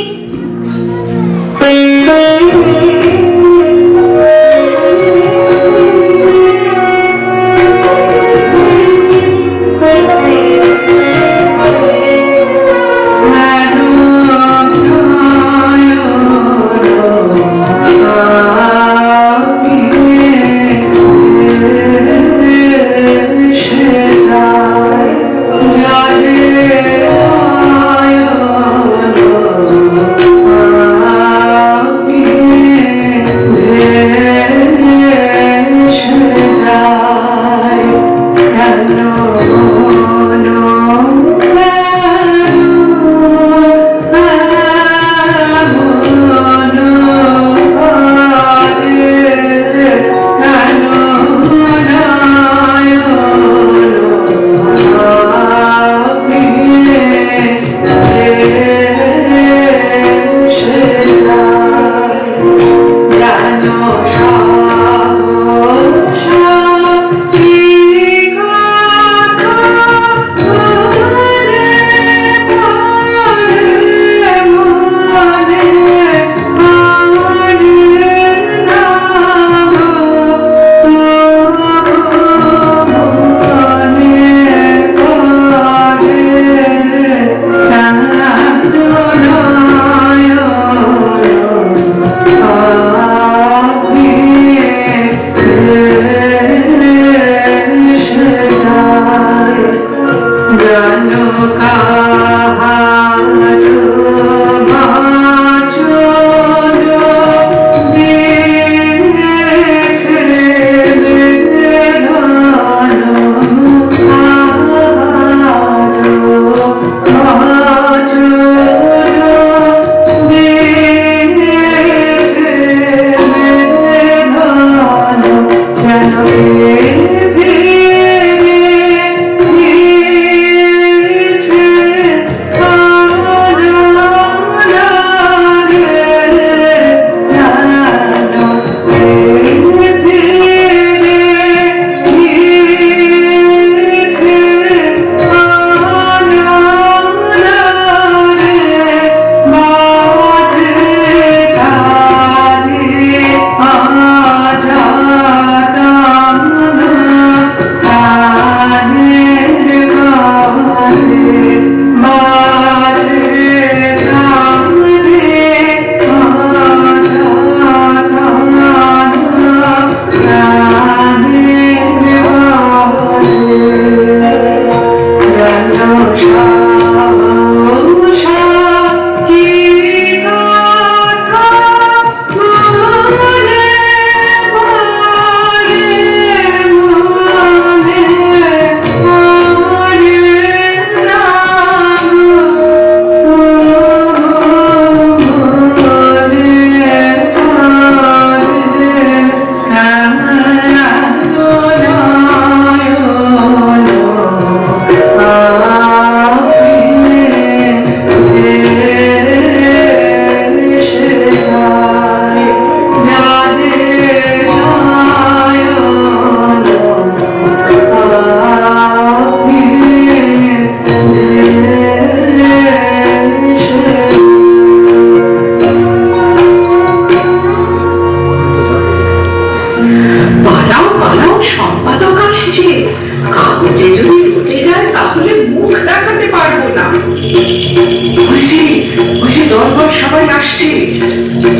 দলবল সবাই আসছে।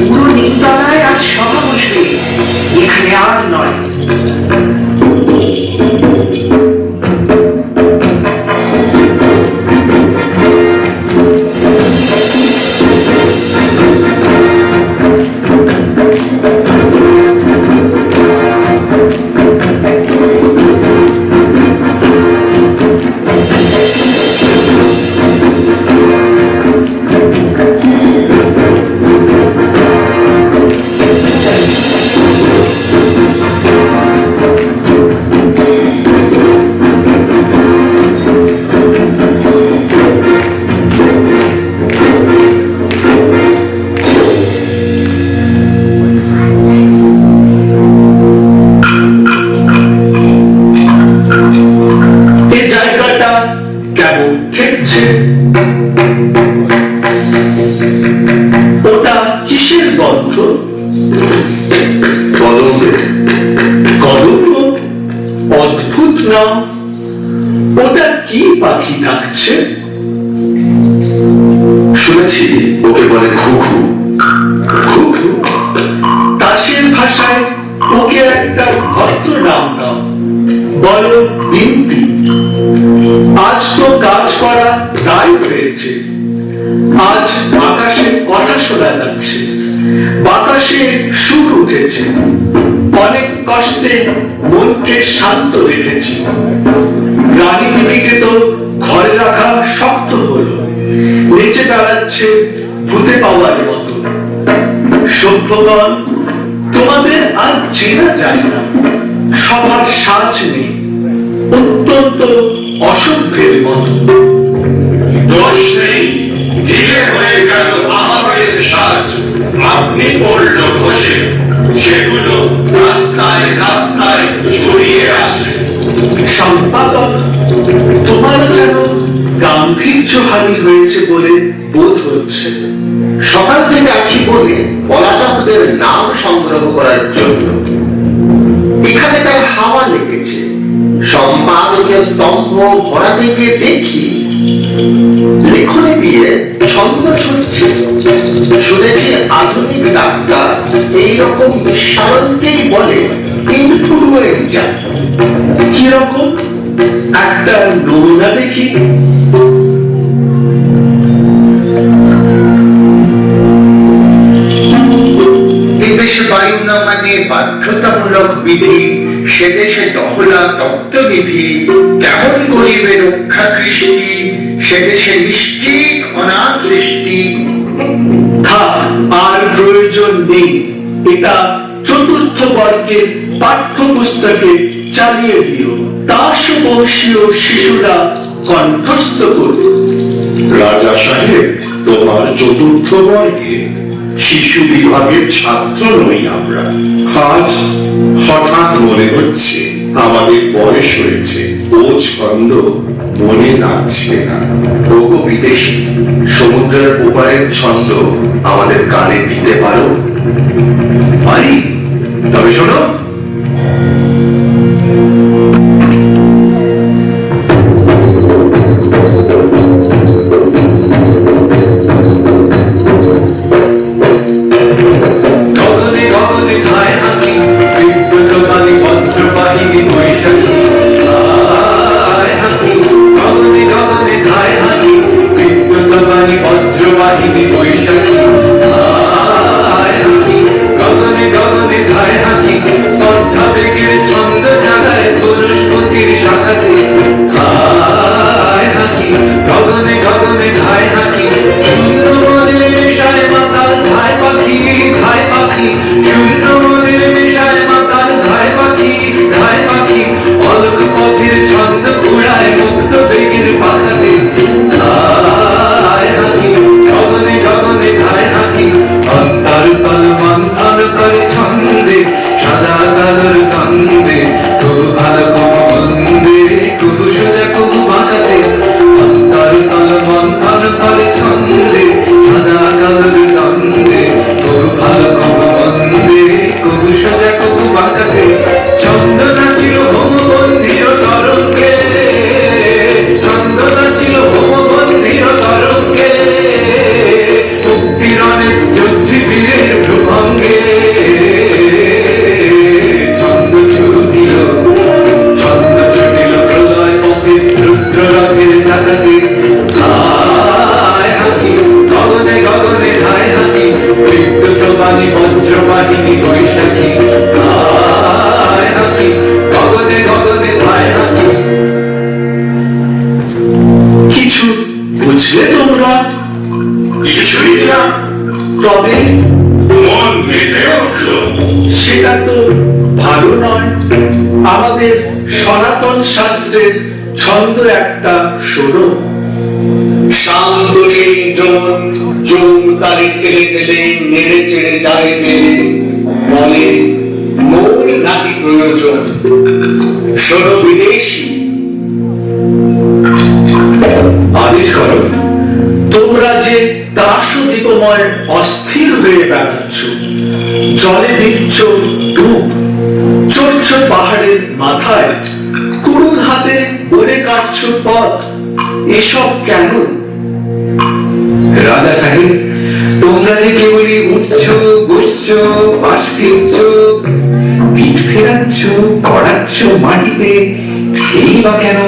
পুরো নিমতলায় আজ সভা বসবে, এখানে আর নয়। ওটা কিসের গন্ধ? কদমের। কদম্ব? অদ্ভুত নাম। ওটা কি পাখি ডাকছে? শুনেছি ওকে বলে ঘুঘু। ঘুঘু? তাসের ভাষায় ওকে একটা ভদ্র নাম দাও, বলো বিনতি। আজ তো কাজ করা দায় হয়েছে। আজ আকাশে কথা শোনা যাচ্ছে, বাতাসে সুর উঠেছে। অনেক কষ্টে মনকে শান্ত রেখেছি। রানী বিবিকে তো ঘরে রাখা শক্ত হলো, নেচে বেড়াচ্ছে ভূতে পাওয়ার মতো। সভ্যগণ, তোমাদের আজ চেনা যায় না, সবার সাজ নেই, অত্যন্ত অসভ্যের মতো। দোষ নেই, ঢিলে হয়ে গেল আমাদের সাজ। আপনি পড়ল ঘষে, সেগুলো রাস্তায় রাস্তায় ছড়িয়ে আছে। সম্পাদক, তোমার যেন গাম্ভীর্যহানি হয়েছে বলে বোধ হচ্ছে। সকাল থেকে আছি বলে পলাতকদের নাম সংগ্রহ করার জন্য এখানে তার হাওয়া লেগেছে। সম্পাদকের স্তম্ভ ভরা থেকে দেখি লেখনে দিয়ে ছন্দ ছড়ছে। শুনেছি আধুনিক ডাক্তার এইরকম নিঃসারণকেই বলে ইনফ্লুয়েঞ্জা। কিরকম? একটা নমুনা দেখি। বিধি কেমন করিবে রক্ষা কৃষ্টি, সে দেশে নিশ্চিত অনাসৃষ্টি। থাক, আর প্রয়োজন নেই। এটা চতুর্থ বর্গের পাঠ্যপুস্তকে চালিয়ে দিও। দাস বংশীয় শিশুরা কণ্ঠস্থ করবে। রাজা সাহেব, তোমার চতুর্থ বর্গে শিশু বিভাগের ছাত্র নই আমরা। আজ হঠাৎ মনে হচ্ছে আমাদের বয়স হয়েছে, ও ছন্দ মনে লাগছে না। ওগো বিদেশি, সমুদ্রের ওপারের ছন্দ আমাদের কানে দিতে পারো? পারি, তবে শোনো। গগনে গগনে খায় হাতি, বিদ্যুৎবাণী বজ্রবাহিনী বৈশাখী। খায় হাতি, গগনে গগনে খায় হাতি, বিদ্যুৎবাণী বজ্রবাহিনী বৈশাখী। খায় হাতি, গগনে গগনে খায় হাতি, স্পর্ধা বেগের ছন্দ জাগায় পুরুষপতির শাখাতে। খায় হাতি, গগনে গগনে খায় হাতি, শূন্য মনের নেশায় মাতাল ধায় পাখি। ধায় পাখি, শূন্য মনের নেশায় মাতাল ধায় পাখি। ধায় পাখি, অলক পথের ছন্দ উড়ায় মুক্ত বেগের পাখাতে। খায় হাতি, গগনে গগনে খায় হাতি, অন্তর তল মন্থন করে ছন্দে, সাদা কালোর দ্বন্দ্বে। খুব ভালো খুব মন্দে, খুব সোজা খুব বাঁকাতে। অন্তর তল মন্থন করে ছন্দে, সাদা কালোর দ্বন্দ্বে। খুব ভালো খুব মন্দে, খুব সোজা খুব বাঁকাতে। ছন্দ নাচিল হোমবন্ধির তরঙ্গে, ছন্দ নাচিল হোমবন্ধির তরঙ্গে। মুক্তিরণে যোদ্ধি বীরের ভ্রুভঙ্গে। ছন্দ ছুটিল, ছন্দ ছুটিল প্রলয় পথে, রুদ্র রথের চাকাতে। খায় হাতি, গগনে গগনে খায় হাতি, বিদ্যুৎবাণী বজ্রবাহিনী বৈশাখী। খায় হাতি, গগনে গগনে খায় হাতি। কিছু বুঝলে তোমরা? কিছুই না, তবে মন মেতে উঠল। সেটা তো ভালো নয়। আমাদের সনাতন শাস্ত্রের ছন্দ একটা শোনো। শান্ত সেই জন, চোখ তারে ঠেলে ঠেলে নেড়ে চেড়ে যায় ফেলে, বলে মোর নাকি প্রয়োজন। শোনো বিদেশি, আদেশ করো। তোমরা যে দাসদীপময় অস্থির হয়ে বেড়াচ্ছ, জলে দিচ্ছ ডুব, চড়ছ পাহাড়ের মাথায়, কুড়ুল হাতে বলে কাটছ পথ, এসব কেন? রাজা সাহেব, তোমরা যে কেবলই উঠছো বসছো পাশ ফিরছো, পিঠ ফেরাচ্ছ করাচ্ছ মাটিতে, সেই বা কেন?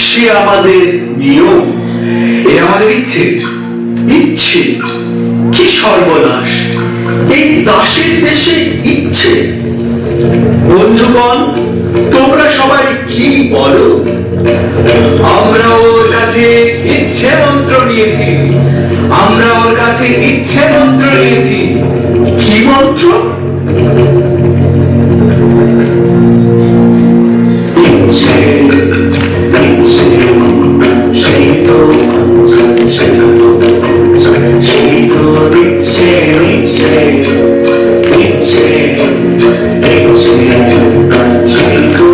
সে আমাদের নিয়ম। এ আমাদের ইচ্ছে। ইচ্ছে? কি সর্বনাশ! এই দাসের দেশে ইচ্ছে! বন্ধুগণ, তোমরা সবাই কি বলো? আমরা ওর কাছে ইচ্ছে মন্ত্র নিয়েছি, আমরা ওর কাছে ইচ্ছে মন্ত্র নিয়েছি। কি মন্ত্র? ইচ্ছে, ইচ্ছে, সেই তো সেই তো ইচ্ছে, ইচ্ছে, ইচ্ছে, ইচ্ছে, সেই তো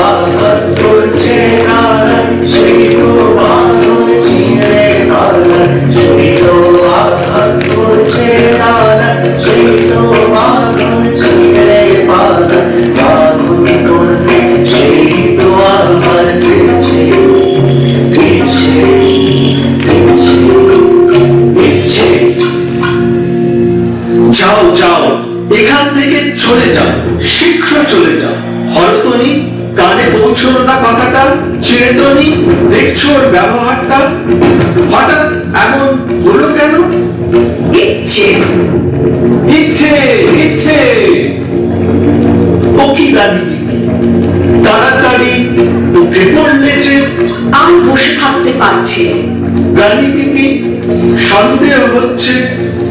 আঘাত করছে নারা, সেই তো বাঁধন ছিঁড়ে পালা, সেই তো আঘাত করছে নারা, সেই তো বাঁধন ছিঁড়ে পালা, বাঁধন করছে সেই তো আমার ইচ্ছে, ইচ্ছে, ইচ্ছে, ইচ্ছে। যাও যাও, এখান থেকে চলে যাও, শীঘ্র চলে যাও। হরতনি, কানে পৌঁছলো না কথাটা? চেতনি, দেখছো ওর ব্যবহারটা? হঠাৎ এমন হলো কেন? ইচ্ছে, ইচ্ছে ইচ্ছে। ও কি রানী, তাড়াতাড়ি আর বসে থাকতে পারছি না। রানী বিবি, সন্দেহ হচ্ছে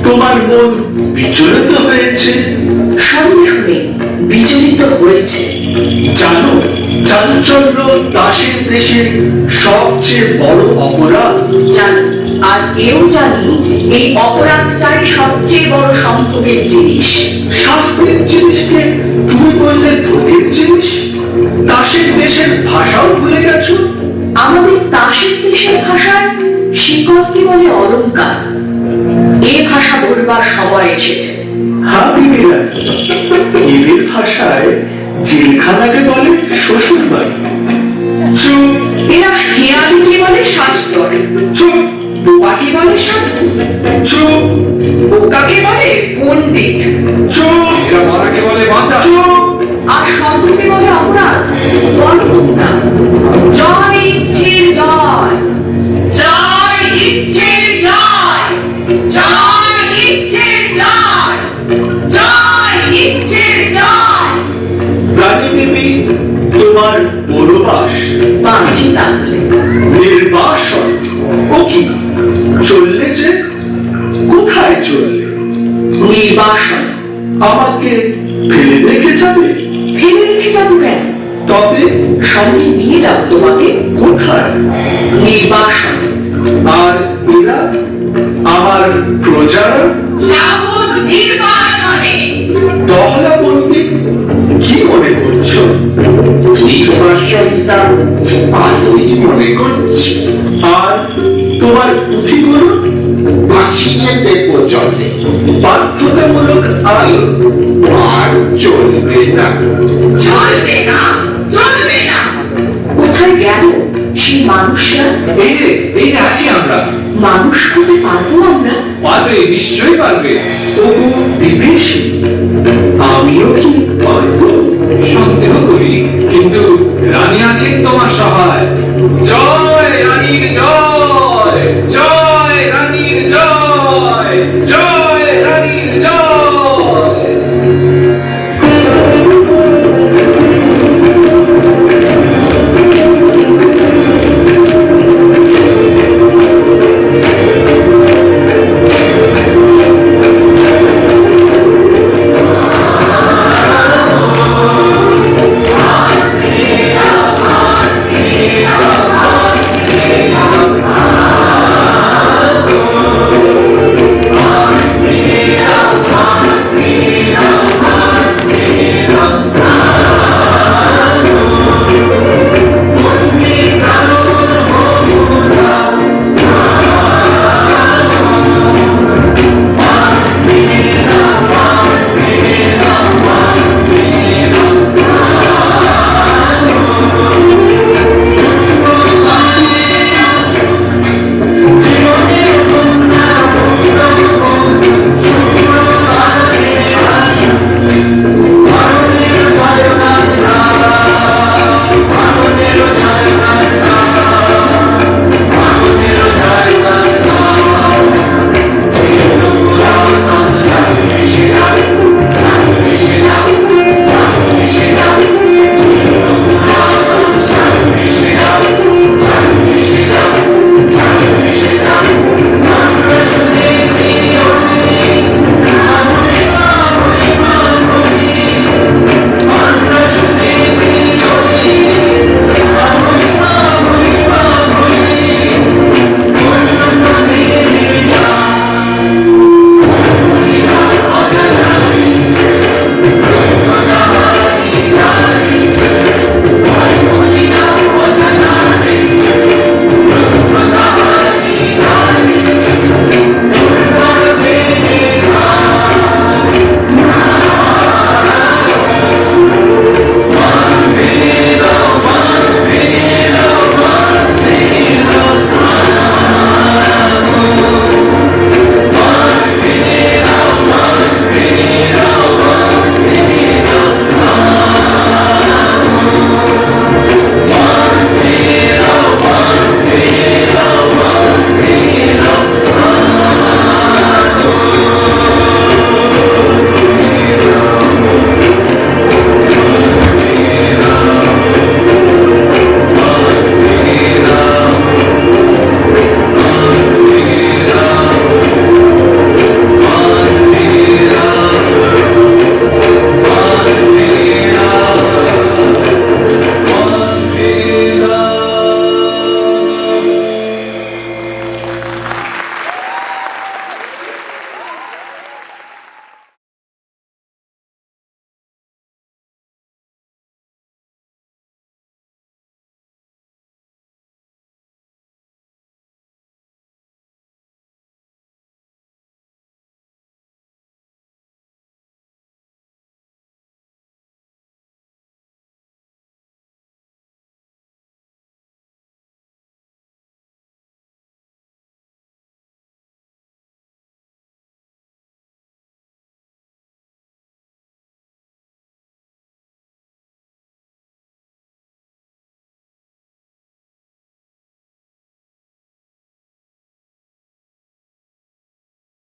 তোমার মন বিচলিত হয়েছে। সন্দেহ নেই, বিচলিত হয়েছে। জানো, চাঞ্চল্য দাসের দেশের সবচেয়ে বড় অপরাধ। জানি, আর এও জানি এই অপরাধটাই সবচেয়ে বড় সম্ভোগের জিনিস। শাস্ত্রের জিনিসকে তুমি বললে ভোগের জিনিস। দাসের দেশের ভাষাও ভুলে গেছো। আমাদের তাসের দেশের ভাষায় শিকড়কে বলে অলংকার। এ ভাষা বলবার সময় এসেছে। হ্যাঁ বিবিরা, এদের ভাষায় জেলখানাকে বলে শ্বশুর বাড়ি। চুপ এরা হেয়ালিকে বলে শাস্ত্র, চুপ বোবাকে বলে সাধু, চুপ বোকাকে বলে পণ্ডিত, চুপ মারাকে বলে বাঁচা। চুপ। আর সত্যকে বলে অপরাধ। বলো তোমরা, জয় ইচ্ছের জয়, জয় ইচ্ছের জয়, জয় ইচ্ছের জয়, জয় ইচ্ছের জয়। রানী বিবি, তোমার বনবাস বাঁচি তাহলে। নির্বাসন। ও কি চললে যে? কোথায় চললে? নির্বাসন। আমাকে ফেলে রেখে যাবে? ফেলে রেখে যাবো কেন? তবে সঙ্গে নিয়ে যাবো তোমাকে। কোথায়? নির্বাসন। আর এরা আমার প্রজারা? যাবো নির্বাসনে। দহলা পণ্ডিত, কি মনে করছো? নির্বাসনটা ভালোই মনে করছি। আর তোমার পুঁথিগুলো? ভাসিয়ে দেবো জলে। বাধ্যতামূলক আলো আর চলবে না। চলবে না, চলবে না। কোথায় গেল সেই মানুষরা? এই যে আছি আমরা। মানুষ হতে পারবো আমরা? পারবে, নিশ্চয়ই পারবে। তবু বিদেশি, আমিও কি পারবো? সন্দেহ করি, কিন্তু রানী আছেন তোমার সহায়। জয় রানীর জয়, জয়।